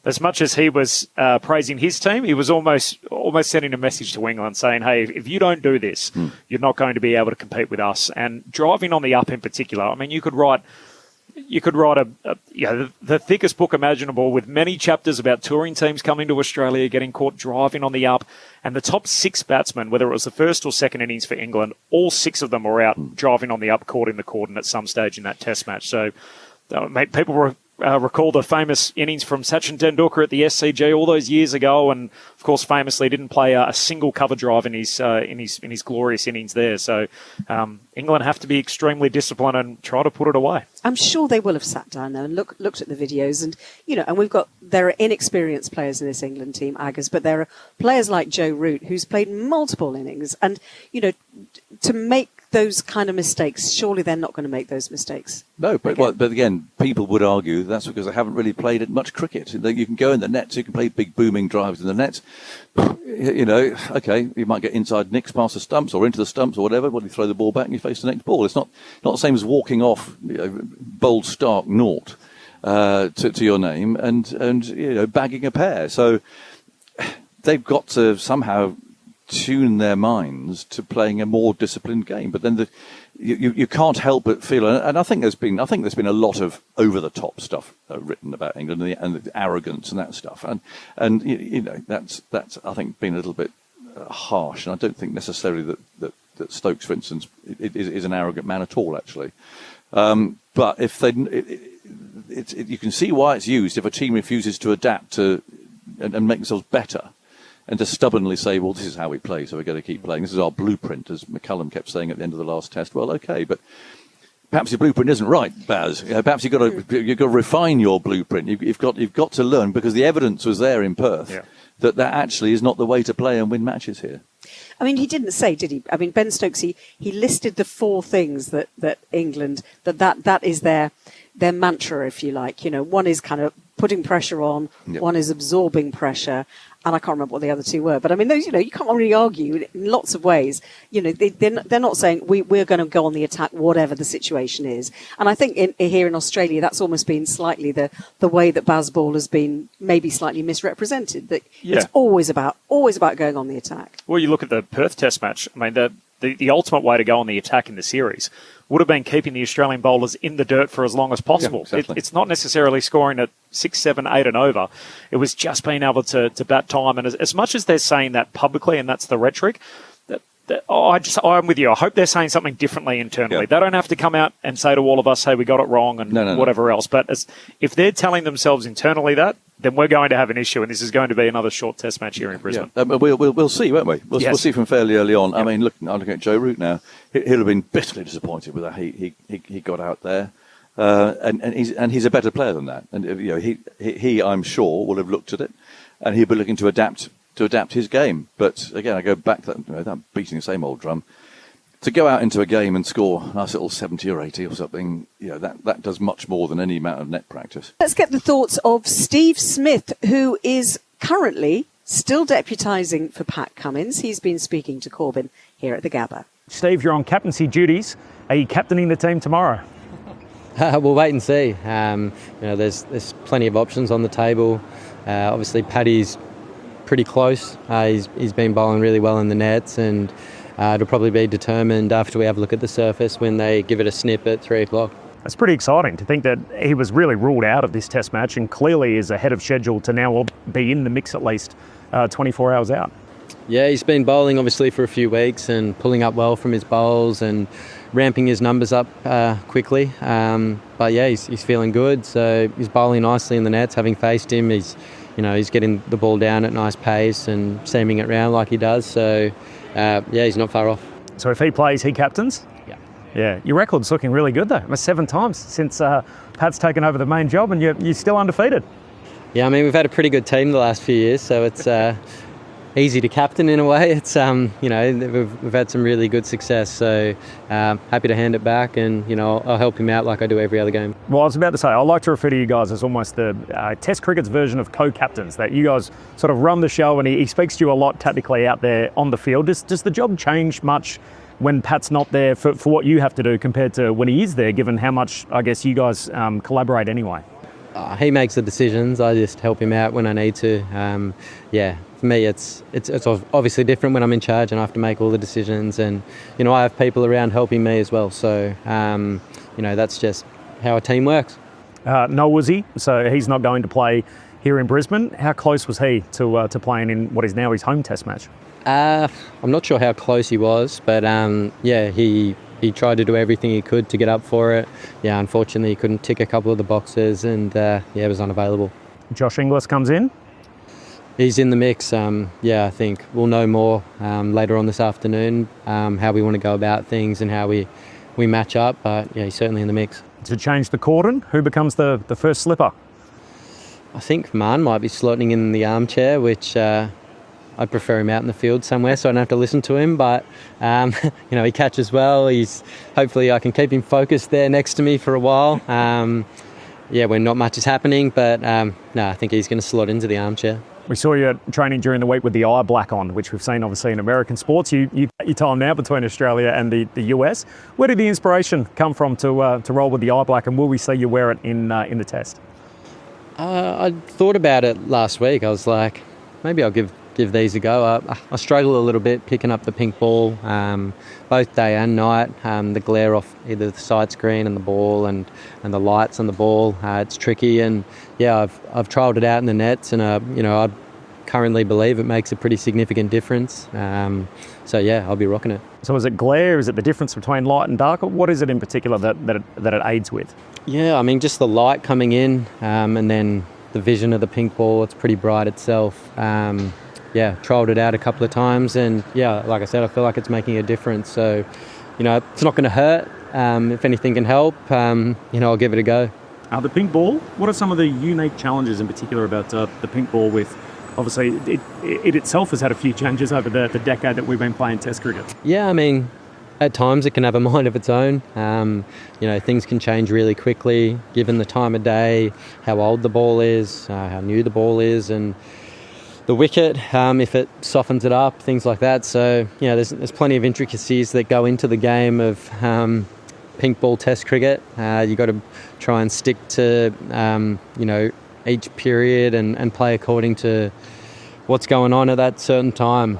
as much as he was praising his team, he was almost sending a message to England saying, hey, if you don't do this, you're not going to be able to compete with us. And driving on the up in particular, I mean, you could write the thickest book imaginable with many chapters about touring teams coming to Australia, getting caught driving on the up. And the top 6 batsmen, whether it was the first or second innings for England, all 6 of them were out driving on the up, caught in the cordon at some stage in that Test match. So people were... recall the famous innings from Sachin Tendulkar at the SCG all those years ago, and of course famously didn't play a single cover drive in his glorious innings there. So England have to be extremely disciplined and try to put it away. I'm sure they will have sat down there and looked at the videos, and and there are inexperienced players in this England team, Aggers, but there are players like Joe Root who's played multiple innings, and to make those kind of mistakes, surely they're not going to make those mistakes. No, but again, people would argue that's because they haven't really played much cricket. You can go in the nets, you can play big booming drives in the nets. Okay, you might get inside nicks past the stumps or into the stumps or whatever, but you throw the ball back and you face the next ball. It's not the same as walking off bold, stark naught to your name and bagging a pair. So they've got to somehow tune their minds to playing a more disciplined game. But then you can't help but feel, and I think there's been a lot of over the top stuff written about England and the arrogance and that stuff, and that's I think been a little bit harsh. And I don't think necessarily that Stokes, for instance, is an arrogant man at all, actually. But if you can see why it's used if a team refuses to adapt to and make themselves better. And to stubbornly say, well, this is how we play, so we're going to keep playing. This is our blueprint, as McCullum kept saying at the end of the last Test. Well, okay, but perhaps your blueprint isn't right, Baz. Perhaps you've got to refine your blueprint. You've got to learn, because the evidence was there in Perth that actually is not the way to play and win matches here. I mean, he didn't say, did he? I mean, Ben Stokes, he listed the 4 things that England, that is their mantra, if you like. One is kind of putting pressure on, one is absorbing pressure, and I can't remember what the other 2 were. But I mean, those, you can't really argue in lots of ways. They're not saying we're going to go on the attack, whatever the situation is. And I think here in Australia, that's almost been slightly the way that Bazball has been maybe slightly misrepresented. That it's always about going on the attack. Well, you look at the Perth Test match. I mean, the ultimate way to go on the attack in the series would have been keeping the Australian bowlers in the dirt for as long as possible. Yeah, exactly. It's not necessarily scoring at 6, 7, 8 and over. It was just being able to bat time. And as much as they're saying that publicly, and that's the rhetoric, I'm with you. I hope they're saying something differently internally. Yeah. They don't have to come out and say to all of us, hey, we got it wrong and whatever else. But if they're telling themselves internally that, then we're going to have an issue, and this is going to be another short test match here in Brisbane. Yeah. We'll see, won't we? We'll see from fairly early on. Yep. I mean, I'm looking at Joe Root now. He'll have been bitterly disappointed with that. He got out there, and he's a better player than that. And he I'm sure will have looked at it, and he'll be looking to adapt his game. But again, I go back to that beating the same old drum. To go out into a game and score a nice little 70 or 80 or something, that does much more than any amount of net practice. Let's get the thoughts of Steve Smith, who is currently still deputising for Pat Cummins. He's been speaking to Corbin here at the Gabba. Steve, you're on captaincy duties. Are you captaining the team tomorrow? We'll wait and see. There's plenty of options on the table. Obviously, Paddy's pretty close. He's been bowling really well in the nets, and it'll probably be determined after we have a look at the surface when they give it a snip at 3 o'clock. That's pretty exciting to think that he was really ruled out of this test match and clearly is ahead of schedule to now be in the mix at least 24 hours out. Yeah, he's been bowling obviously for a few weeks and pulling up well from his bowls and ramping his numbers up quickly. But yeah, he's feeling good. So he's bowling nicely in the nets. Having faced him, he's getting the ball down at nice pace and seaming it round like he does. So he's not far off. So if he plays, he captains? Yeah. Your record's looking really good though. 7 times since Pat's taken over the main job, and you're still undefeated. Yeah, I mean, we've had a pretty good team the last few years, so it's easy to captain in a way. It's we've had some really good success, so happy to hand it back, and I'll help him out like I do every other game. Well, I was about to say, I like to refer to you guys as almost the Test cricket's version of co-captains, that you guys sort of run the show, and he speaks to you a lot tactically out there on the field. Does the job change much when Pat's not there for what you have to do compared to when he is there, given how much, I guess, you guys collaborate anyway? He makes the decisions. I just help him out when I need to. For me, it's obviously different when I'm in charge and I have to make all the decisions. And I have people around helping me as well. So that's just how a team works. No Woosie, so he's not going to play here in Brisbane. How close was he to playing in what is now his home Test match? I'm not sure how close he was, but he tried to do everything he could to get up for it. Yeah, unfortunately, he couldn't tick a couple of the boxes, and was unavailable. Josh Inglis comes in. He's in the mix. I think we'll know more later on this afternoon how we want to go about things and how we match up. But he's certainly in the mix. To change the cordon, who becomes the first slipper? I think Man might be slotting in the armchair, which I'd prefer him out in the field somewhere so I don't have to listen to him. But he catches well. Hopefully I can keep him focused there next to me for a while. When not much is happening, but I think he's going to slot into the armchair. We saw you training during the week with the eye black on, which we've seen obviously in American sports. You cut your time now between Australia and the US. Where did the inspiration come from to roll with the eye black, and will we see you wear it in the test? I thought about it last week. I was like, maybe I'll give these a go. I struggle a little bit picking up the pink ball, both day and night. The glare off either the side screen and the ball and the lights on the ball, it's tricky. And I've trialled it out in the nets, and I currently believe it makes a pretty significant difference. I'll be rocking it. So is it glare? Is it the difference between light and dark? What is it in particular that it aids with? Yeah, I mean, just the light coming in, and then the vision of the pink ball. It's pretty bright itself. Trialled it out a couple of times, and like I said, I feel like it's making a difference. So, it's not going to hurt. If anything can help, I'll give it a go. The pink ball, what are some of the unique challenges in particular about the pink ball with, obviously, it itself has had a few changes over the decade that we've been playing Test cricket? Yeah, I mean, at times it can have a mind of its own. Things can change really quickly, given the time of day, how old the ball is, how new the ball is, and the wicket, if it softens it up, things like that. So, there's plenty of intricacies that go into the game of pink ball Test cricket. You've got to try and stick to, each period and play according to what's going on at that certain time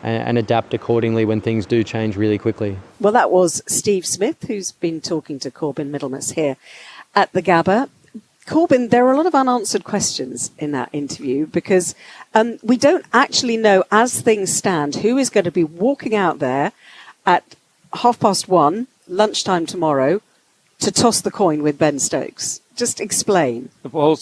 and adapt accordingly when things do change really quickly. Well, that was Steve Smith, who's been talking to Corbin Middlemiss here at the Gabba. Corbin, there are a lot of unanswered questions in that interview because we don't actually know, as things stand, who is going to be walking out there at 1:30, lunchtime tomorrow, to toss the coin with Ben Stokes. Just explain. Well,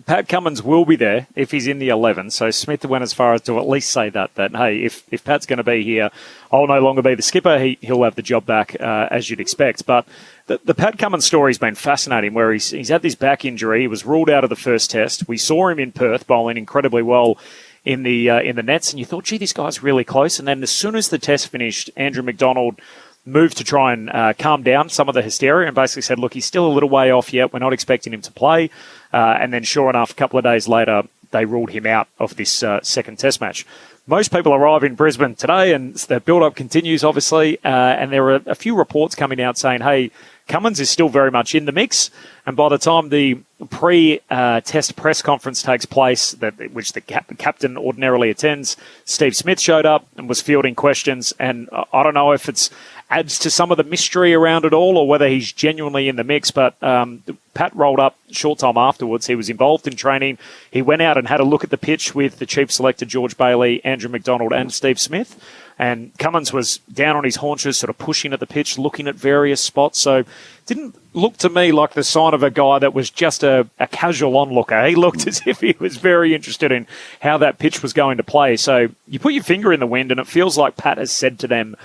Pat Cummins will be there if he's in the 11. So Smith went as far as to at least say that hey, if Pat's going to be here, I'll no longer be the skipper. He'll have the job back, as you'd expect. But the Pat Cummins story's been fascinating, where he's had this back injury. He was ruled out of the first test. We saw him in Perth bowling incredibly well in the nets, and you thought, gee, this guy's really close. And then as soon as the test finished, Andrew McDonald moved to try and calm down some of the hysteria and basically said, look, he's still a little way off yet. We're not expecting him to play. And then sure enough, a couple of days later, they ruled him out of this second test match. Most people arrive in Brisbane today and the build-up continues, obviously. And there are a few reports coming out saying, hey, Cummins is still very much in the mix. And by the time the pre-test press conference takes place, which the captain ordinarily attends, Steve Smith showed up and was fielding questions. And I don't know if it's adds to some of the mystery around it all or whether he's genuinely in the mix. But Pat rolled up short time afterwards. He was involved in training. He went out and had a look at the pitch with the chief selector, George Bailey, Andrew McDonald and Steve Smith. And Cummins was down on his haunches, sort of pushing at the pitch, looking at various spots. So it didn't look to me like the sign of a guy that was just a casual onlooker. He looked as if he was very interested in how that pitch was going to play. So you put your finger in the wind and it feels like Pat has said to them,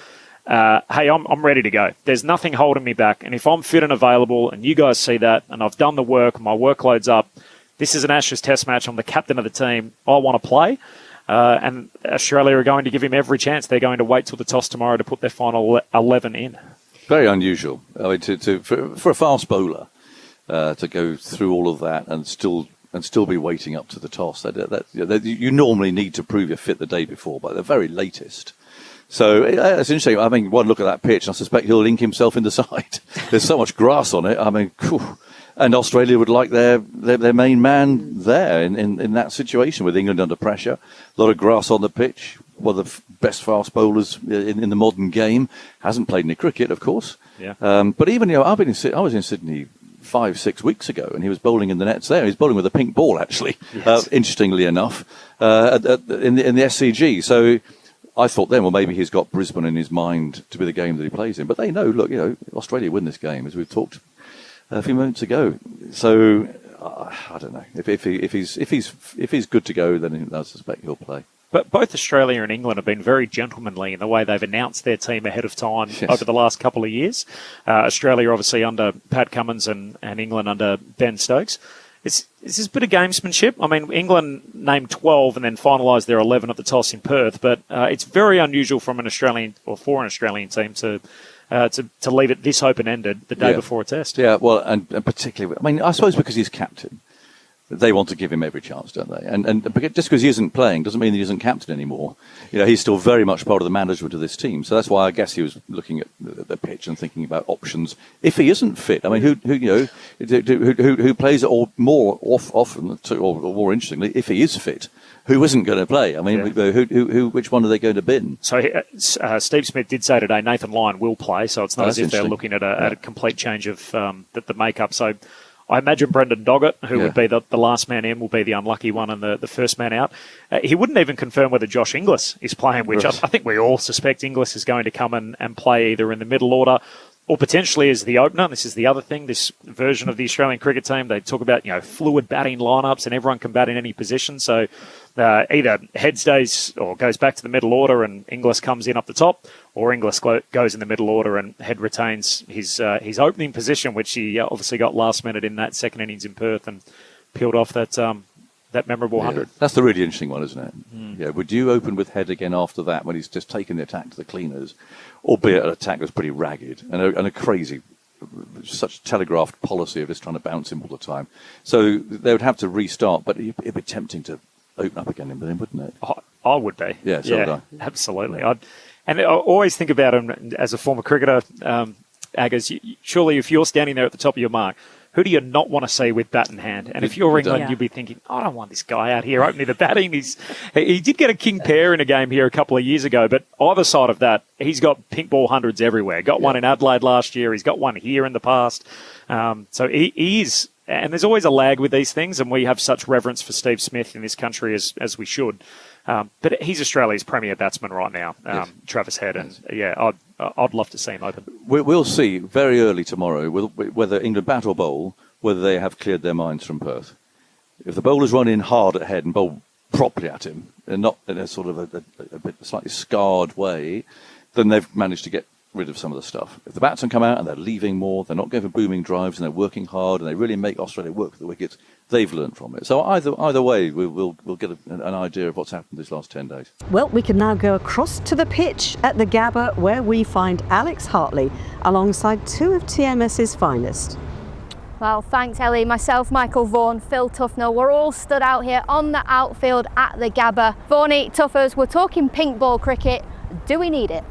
hey, I'm ready to go. There's nothing holding me back. And if I'm fit and available and you guys see that and I've done the work, my workload's up, this is an Ashes test match. I'm the captain of the team. I want to play. And Australia are going to give him every chance. They're going to wait till the toss tomorrow to put their final 11 in. Very unusual. I mean, for a fast bowler to go through all of that and still be waiting up to the toss. You normally need to prove you're fit the day before, by the very latest. So it's interesting. I mean, one look at that pitch, and I suspect he'll link himself in the side. There's so much grass on it. I mean, whew. And Australia would like their main man there in that situation with England under pressure. A lot of grass on the pitch. One of the best fast bowlers in the modern game. Hasn't played any cricket, of course. Yeah. But even, I was in Sydney 5-6 weeks ago, and he was bowling in the nets there. He was bowling with a pink ball, actually, yes. Interestingly enough, in the SCG. So I thought then, well, maybe he's got Brisbane in his mind to be the game that he plays in. But they know, look, Australia win this game, as we've talked a few moments ago. So I don't know if he's good to go, then I suspect he'll play. But both Australia and England have been very gentlemanly in the way they've announced their team ahead of time over the last couple of years. Australia obviously under Pat Cummins and England under Ben Stokes. It's a bit of gamesmanship. I mean, England named 12 and then finalised their 11 at the toss in Perth, but it's very unusual for an Australian team to leave it this open-ended the day before a test. Yeah, well, and particularly, I mean, I suppose because he's captain, they want to give him every chance, don't they? And just because he isn't playing doesn't mean that he isn't captain anymore. He's still very much part of the management of this team. So that's why I guess he was looking at the pitch and thinking about options. If he isn't fit, I mean, who plays it all more often, or more interestingly, if he is fit, who isn't going to play? I mean, which one are they going to bin? So Steve Smith did say today Nathan Lyon will play, so it's not as if they're looking at a complete change of the makeup. So I imagine Brendan Doggett, who would be the last man in, will be the unlucky one and the first man out. He wouldn't even confirm whether Josh Inglis is playing, which I think we all suspect Inglis is going to come and play either in the middle order or potentially as the opener. This is the other thing, this version of the Australian cricket team. They talk about fluid batting lineups and everyone can bat in any position. So either Head stays or goes back to the middle order and Inglis comes in up the top, or Inglis goes in the middle order and Head retains his opening position, which he obviously got last minute in that second innings in Perth and peeled off that memorable 100. That's the really interesting one, isn't it? Yeah. Would you open with Head again after that when he's just taken the attack to the cleaners, albeit an attack that's pretty ragged and a crazy, such telegraphed policy of just trying to bounce him all the time? So they would have to restart, but it'd be tempting to open up again with him, wouldn't it? I would be. Yeah, so would I. Absolutely. And I always think about him as a former cricketer, Aggers, surely if you're standing there at the top of your mark, who do you not want to see with bat in hand? And if you're England, you'd be thinking, I don't want this guy out here opening the batting. He did get a king pair in a game here a couple of years ago, but either side of that, he's got pink ball hundreds everywhere. Got one in Adelaide last year. He's got one here in the past. So he is, and there's always a lag with these things, and we have such reverence for Steve Smith in this country as we should. But he's Australia's premier batsman right now, Travis Head, and I'd love to see him open. We'll see very early tomorrow whether England bat or bowl, whether they have cleared their minds from Perth. If the bowlers run in hard at Head and bowl properly at him, and not in a sort of a bit slightly scarred way, then they've managed to get rid of some of the stuff. If the batsmen come out and they're leaving more, they're not going for booming drives, and they're working hard, and they really make Australia work for the wickets, they've learned from it. So either way, we'll get an idea of what's happened these last 10 days. Well, we can now go across to the pitch at the Gabba, where we find Alex Hartley alongside two of TMS's finest. Well, thanks, Ellie. Myself, Michael Vaughan, Phil Tufnell, we're all stood out here on the outfield at the Gabba. Vaughanie, Tuffers, we're talking pink ball cricket. Do we need it?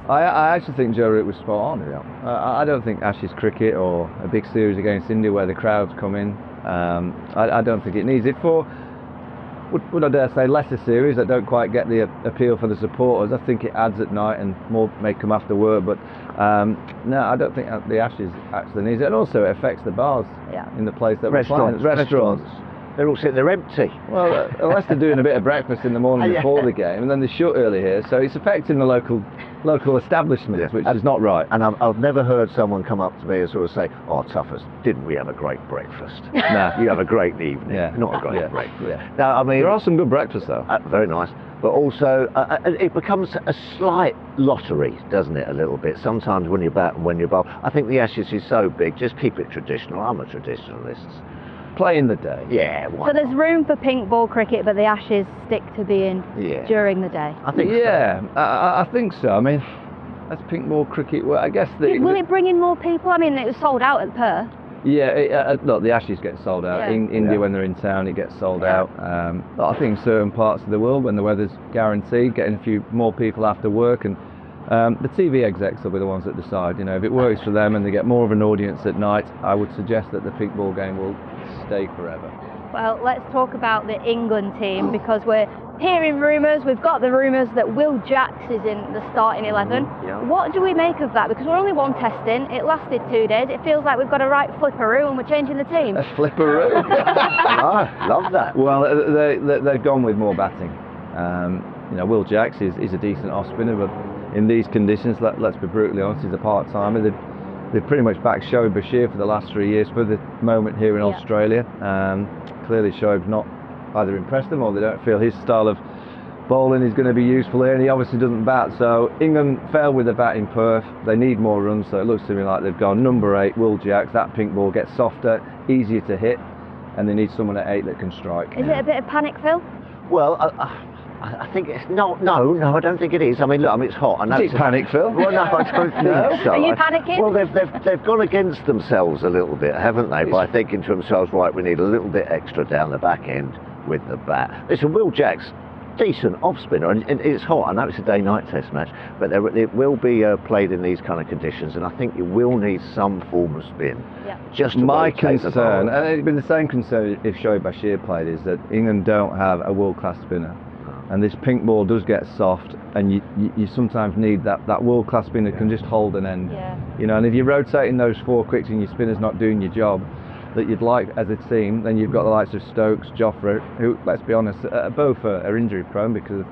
I actually think Joe Root was spot on. I don't think Ashes cricket or a big series against India where the crowds come in, I don't think it needs it for, would I dare say, lesser series that don't quite get the appeal for the supporters. I think it adds at night and more may come after work, but no, I don't think the Ashes actually needs it. And also it affects the bars in the place that we're playing. Restaurants. They're all sitting there empty. Well, unless they're doing a bit of breakfast in the morning before the game, and then they shut early here, so it's affecting the local establishments, which is not right. And I've never heard someone come up to me and sort of say, "Oh, Tuffers, didn't we have a great breakfast?" No, you have a great evening, not a great breakfast. No, I mean there are some good breakfasts though. Very nice, but also it becomes a slight lottery, doesn't it? A little bit sometimes when you're bat and when you're bowl. I think the Ashes is so big. Just keep it traditional. I'm a traditionalist. Play in the day. Yeah. So there's room for pink ball cricket, but the Ashes stick to being during the day. I think. Yeah, so. I think so. I mean, that's pink ball cricket. Well, I guess will it bring in more people? I mean, it was sold out at Perth. Yeah, look, the Ashes get sold out. In India, when they're in town, it gets sold out. I think certain parts of the world, when the weather's guaranteed, getting a few more people after work, and the TV execs will be the ones that decide. You know, if it works for them and they get more of an audience at night, I would suggest that the pink ball game will stay forever. Well, let's talk about the England team, because we're hearing rumours. We've got the rumours that Will Jacks is in the starting 11. What do we make of that? Because we're only one test in. It lasted 2 days. It feels like we've got a right flipperoo and we're changing the team. A flipperoo? I love that. Well, they've gone with more batting. You know, Will Jacks is a decent off spinner, but in these conditions, let's be brutally honest, he's a part-timer. They've pretty much backed Shoaib Bashir for the last 3 years for the moment here in Australia. Clearly Shoaib's not either impressed them, or they don't feel his style of bowling is going to be useful here, and he obviously doesn't bat. So England failed with the bat in Perth. They need more runs, so it looks to me like they've gone number 8, Will Jacks. That pink ball gets softer, easier to hit, and they need someone at 8 that can strike. Is it a bit of panic, Phil? Well, I think it's no, I don't think it is. I mean, look, it's hot. I know it's panic, Phil. Well, no, I don't think so. Are you panicking? Well, they've gone against themselves a little bit, haven't they? By thinking to themselves, right, we need a little bit extra down the back end with the bat. Listen, Will Jacks, decent off spinner, and it's hot. I know it's a day-night test match, but it will be played in these kind of conditions, and I think you will need some form of spin. Just to my concern, and it'd been the same concern if Shoaib Bashir played, is that England don't have a world-class spinner. And this pink ball does get soft, and you sometimes need that world-class spinner can just hold an end. You know, and if you're rotating those 4 quicks and your spinner's not doing your job that you'd like as a team, then you've got the likes of Stokes, Jofra, who, let's be honest, both are injury prone because of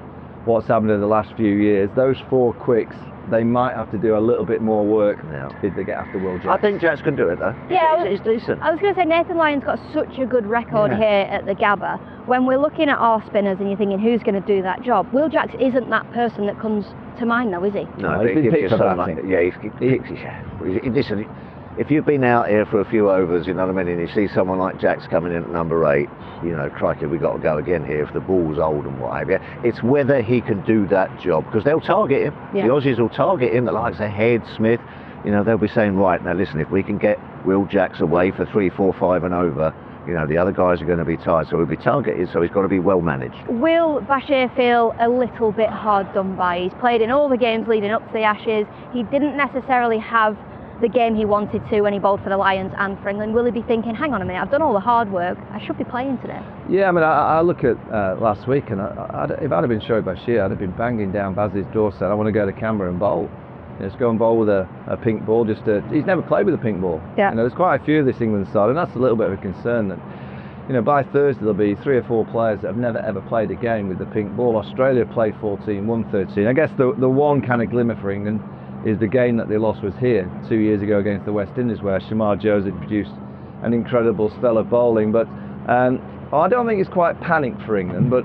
what's happened in the last few years. Those 4 quicks, they might have to do a little bit more work if they get after Will Jacks. I think Jacks can do it though. Yeah, he's decent. I was going to say Nathan Lyon's got such a good record here at the Gabba. When we're looking at our spinners and you're thinking who's going to do that job, Will Jacks isn't that person that comes to mind though, is he? No, he's been picked for batting. Listen, if you've been out here for a few overs, you know what I mean, and you see someone like Jacks coming in at number 8, you know, crikey, we've got to go again here if the ball's old and what have you. It's whether he can do that job, because they'll target him. The Aussies will target him, the likes of Head, Smith. You know, they'll be saying, right, now listen, if we can get Will Jacks away for 3, 4, 5 and over, you know, the other guys are going to be tired, so he'll be targeted, so he's got to be well managed. Will Bashir feel a little bit hard done by? He's played in all the games leading up to the Ashes. He didn't necessarily have the game he wanted to when he bowled for the Lions and for England? Will he be thinking, hang on a minute, I've done all the hard work, I should be playing today? Yeah, I mean, I look at last week, and if I'd have been Shoaib Bashir, I'd have been banging down Baz's door saying, I want to go to Canberra and bowl. Just go and bowl with a pink ball. He's never played with a pink ball. Yeah. There's quite a few of this England side, and that's a little bit of a concern that, by Thursday there'll be 3 or 4 players that have never ever played a game with the pink ball. Australia played 14, won 13. I guess the one kind of glimmer for England is the game that they lost was here 2 years ago against the West Indies, where Shamar Joseph produced an incredible spell of bowling. But I don't think it's quite panicked for England, but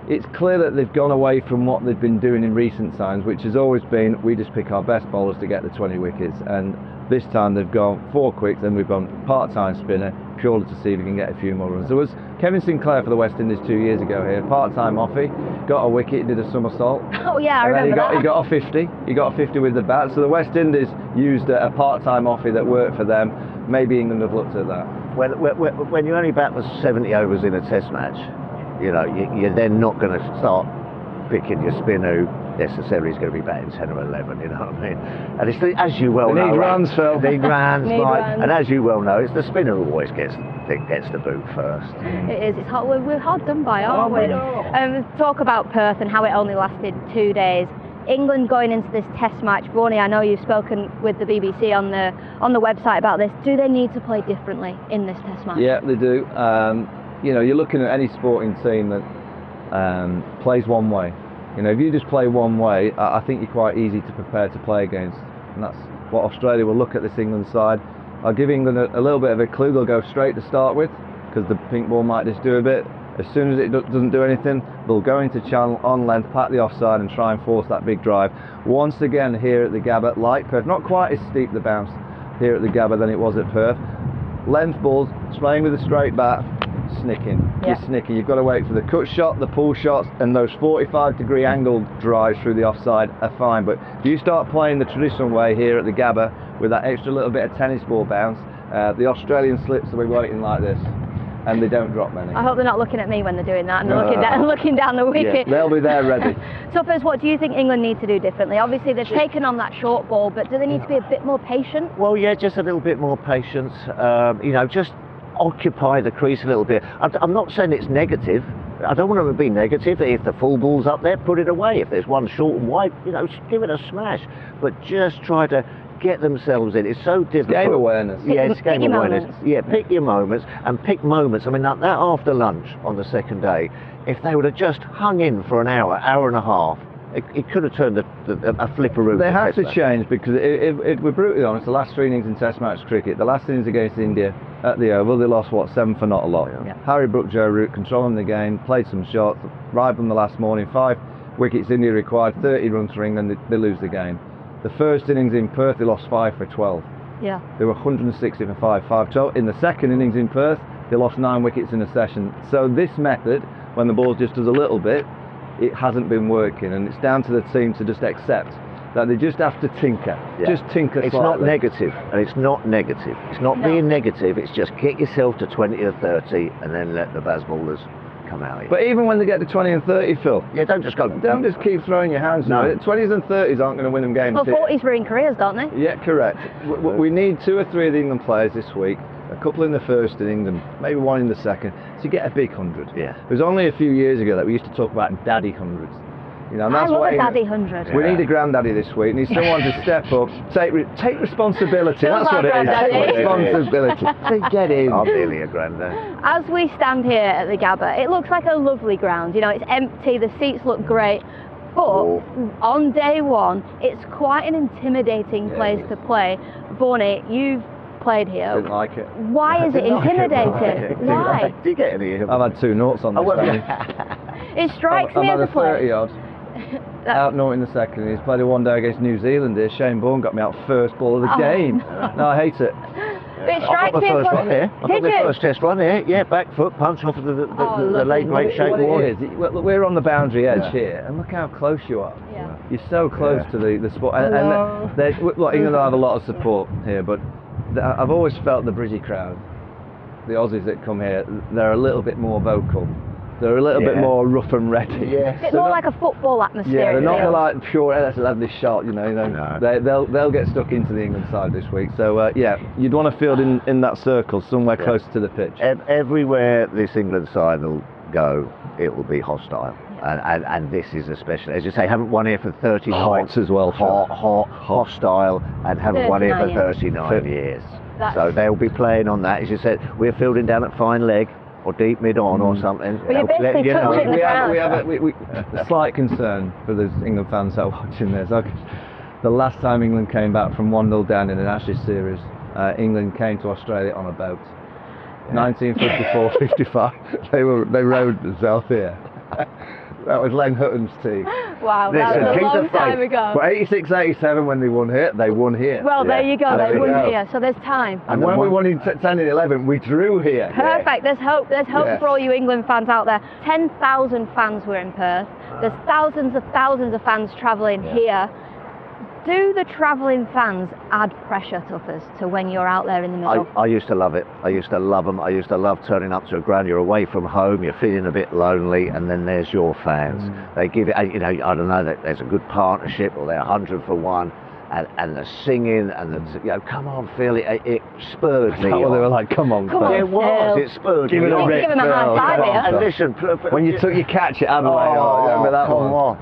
it's clear that they've gone away from what they've been doing in recent times, which has always been, we just pick our best bowlers to get the 20 wickets. And this time they've gone 4 quicks, and we've gone part-time spinner, purely to see if we can get a few more runs. There was Kevin Sinclair for the West Indies 2 years ago here, part-time offie, got a wicket, did a somersault. Oh yeah, I remember that. He got a 50. He got a 50 with the bat. So the West Indies used a part-time offie that worked for them. Maybe England have looked at that. When you only bat for 70 overs in a Test match, you're then not going to start picking your spinner who necessarily is going to be batting 10 or 11, you know what I mean? And it's as you well know. Need runs, Phil. Need runs, Need Mike. runs. And as you well know, it's the spinner who always gets the boot first. It is. It's hard. We're hard done by, aren't we? Talk about Perth and how it only lasted 2 days. England going into this Test match, Vorney, I know you've spoken with the BBC on the website about this. Do they need to play differently in this Test match? Yeah, they do. You're looking at any sporting team that plays one way. If you just play one way, I think you're quite easy to prepare to play against. And that's what Australia will look at this England side. I'll give England a little bit of a clue. They'll go straight to start with, because the pink ball might just do a bit. As soon as it doesn't do anything, they'll go into channel on length, pat the offside and try and force that big drive. Once again here at the Gabba, like Perth, not quite as steep the bounce here at the Gabba than it was at Perth. Length balls, playing with a straight bat, snicking. Yeah. You're snicking. You've got to wait for the cut shot, the pull shots, and those 45-degree angle drives through the offside are fine. But if you start playing the traditional way here at the Gabba with that extra little bit of tennis ball bounce, the Australian slips will be waiting like this, and they don't drop many. I hope they're not looking at me when they're doing that and looking down the wicket. Yeah, they'll be there ready. Tuppers, what do you think England need to do differently? Obviously they've taken on that short ball, but do they need to be a bit more patient? Well, yeah, just a little bit more patience. Just occupy the crease a little bit. I'm not saying it's negative. I don't want them to be negative. If the full ball's up there, put it away. If there's one short and wide, give it a smash. But just try to get themselves in. It's so difficult. Game awareness. Yeah, it's game Pick your awareness. moments. Yeah, pick your moments and pick moments. I mean, that after lunch on the second day, if they would have just hung in for an hour and a half, it could have turned a flipperoo. They have to change, because if we're brutally honest, the last 3 innings in Test match cricket, the last innings against India at the Oval, they lost 7 for not a lot. Yeah. Harry Brook, Joe Root controlling the game, played some shots, arrived them the last morning, 5 wickets India required, 30 runs for England, they lose the game. The first innings in Perth, they lost 5 for 12. Yeah. They were 160 for 5-12. In the second innings in Perth, they lost 9 wickets in a session. So this method, when the ball just does a little bit, it hasn't been working, and it's down to the team to just accept that they just have to tinker. Yeah. Just tinker It's slightly. not negative, and it's not negative. It's not being negative, it's just get yourself to 20 or 30 and then let the Bazballers come out here. But even when they get to 20 and 30, Phil, yeah, don't just go. don't just keep throwing your hands. No. 20s and 30s aren't going to win them games. Well, 40s ruin careers, don't they? Yeah, correct. We need 2 or 3 of the England players this week, a couple in the first innings and maybe 1 in the second, to get a big 100. Yeah. It was only a few years ago that we used to talk about daddy 100s. And I that's love why a daddy 100. we need a granddaddy this week. We need someone to step up, take responsibility. Feels That's what like it is. granddaddy. Take responsibility. Get in. I'm nearly a granddad. As we stand here at the Gabba, it looks like a lovely ground. It's empty, the seats look great. But on day one, it's quite an intimidating place to play. Vorney, you've played here. Didn't like it. Why is it intimidating? Why? Did you get any of them? I've had 2 noughts on this game. It strikes me as I've a had a 30 player. odd. Out naught in the second. He's played a 1 day against New Zealand here. Shane Bourne got me out first ball of the game. No, I hate it. But it strikes me as first run here. I got Did the you? first Test run here. Yeah, back foot punch off of the late great Shane What Warne. it is, we're on the boundary edge here, and look how close you are. Yeah. You're so close to the spot. And England have a lot of support here, but I've always felt the Bridgie crowd, the Aussies that come here, they're a little bit more vocal They're a little bit more rough and ready. Yeah. A bit more like a football atmosphere. Yeah, they're it not feels. like pure. Let's have this shot. No. They'll get stuck into the England side this week. So you'd want to field in that circle somewhere closer to the pitch. Everywhere this England side will go, it will be hostile. And this is especially, as you say, haven't won here for 39 Hot as well, Phil. hot, hostile, and haven't won here for 39 years. So they'll be playing on that. As you said, we're fielding down at fine leg or deep mid on or something. Well, you're basically touching the ground. We have a slight concern for those England fans that are watching this. The last time England came back from 1-0 down in an Ashes series, England came to Australia on a boat. 1954-55. They rowed themselves here. That was Len Hutton's team. Wow, that was a long time ago. But 86-87 when they won here, they won here. Well, there you go, they won here, so there's time. And when we won in 10 and 11, we drew here. Perfect, there's hope for all you England fans out there. 10,000 fans were in Perth. There's thousands of fans travelling here. Do the travelling fans add pressure, Tuffers, to when you're out there in the middle? I used to love it. I used to love them. I used to love turning up to a ground. You're away from home, you're feeling a bit lonely, and then there's your fans. They give it, I don't know, there's a good partnership, or they're 100 for one. And the singing and the, come on, Phil, it spurred me. Well, they were like, come on, Phil. It was, it spurred me. Give him a high five here. And listen, when you took your catch at Adelaide, remember that one? What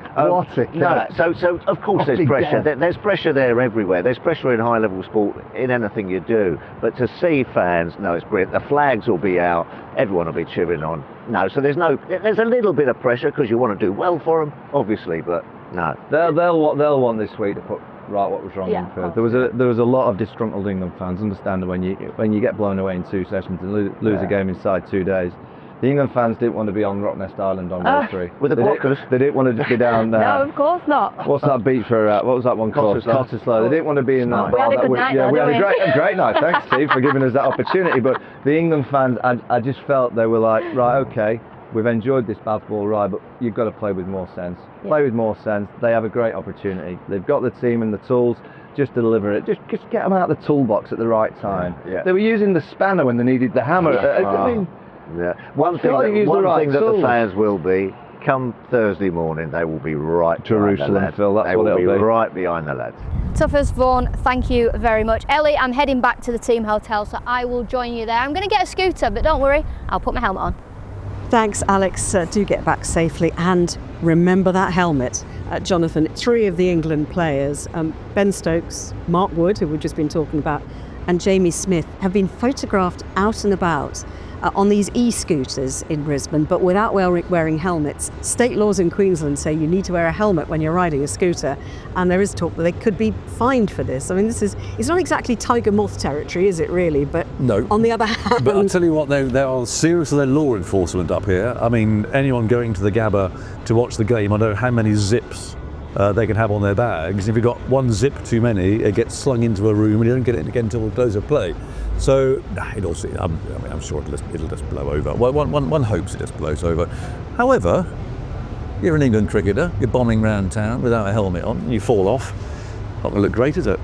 a catch. No, so of course there's pressure. There's pressure there everywhere. There's pressure in high level sport in anything you do. But to see fans, no, it's brilliant. The flags will be out. Everyone will be cheering on. No, so there's a little bit of pressure because you want to do well for them, obviously, but no. They'll want this week to put right what was wrong in Perth. There was a lot of disgruntled England fans. Understand when you get blown away in 2 sessions and lose a game inside 2 days. The England fans didn't want to be on Rocknest Island on day 3 with the blockers. They didn't want to be down. No, of course not. What's that beach for? What was that one called? Cottesloe. They didn't want to be in that. We had a good night. We had a great night. Thanks, Steve, for giving us that opportunity. But the England fans, I just felt they were like, right, okay, we've enjoyed this Bath-Ball ride, but you've got to play with more sense. Play with more sense. They have a great opportunity. They've got the team and the tools. Just to deliver it. Just get them out of the toolbox at the right time. They were using the spanner when they needed the hammer. I mean, one thing that the fans will be, come Thursday morning, they will be right Jerusalem, Phil. That's what it'll be. Right behind the lads. Tuffers, Vaughan, thank you very much. Ellie, I'm heading back to the team hotel, so I will join you there. I'm going to get a scooter, but don't worry, I'll put my helmet on. Thanks, Alex. Do get back safely and remember that helmet. Jonathan, 3 of the England players, Ben Stokes, Mark Wood, who we've just been talking about, and Jamie Smith, have been photographed out and about on these e-scooters in Brisbane, but without wearing helmets. State laws in Queensland say you need to wear a helmet when you're riding a scooter, and there is talk that they could be fined for this. I mean, it's not exactly tiger moth territory, is it really? But no. On the other hand... But I'll tell you what, they are serious with their law enforcement up here. I mean, anyone going to the Gabba to watch the game, I don't know how many zips they can have on their bags. If you've got one zip too many, it gets slung into a room and you don't get it again until the close of play. So I'm sure it'll just blow over. One hopes it just blows over. However, you're an England cricketer, you're bombing round town without a helmet on, and you fall off. Not going to look great, is it?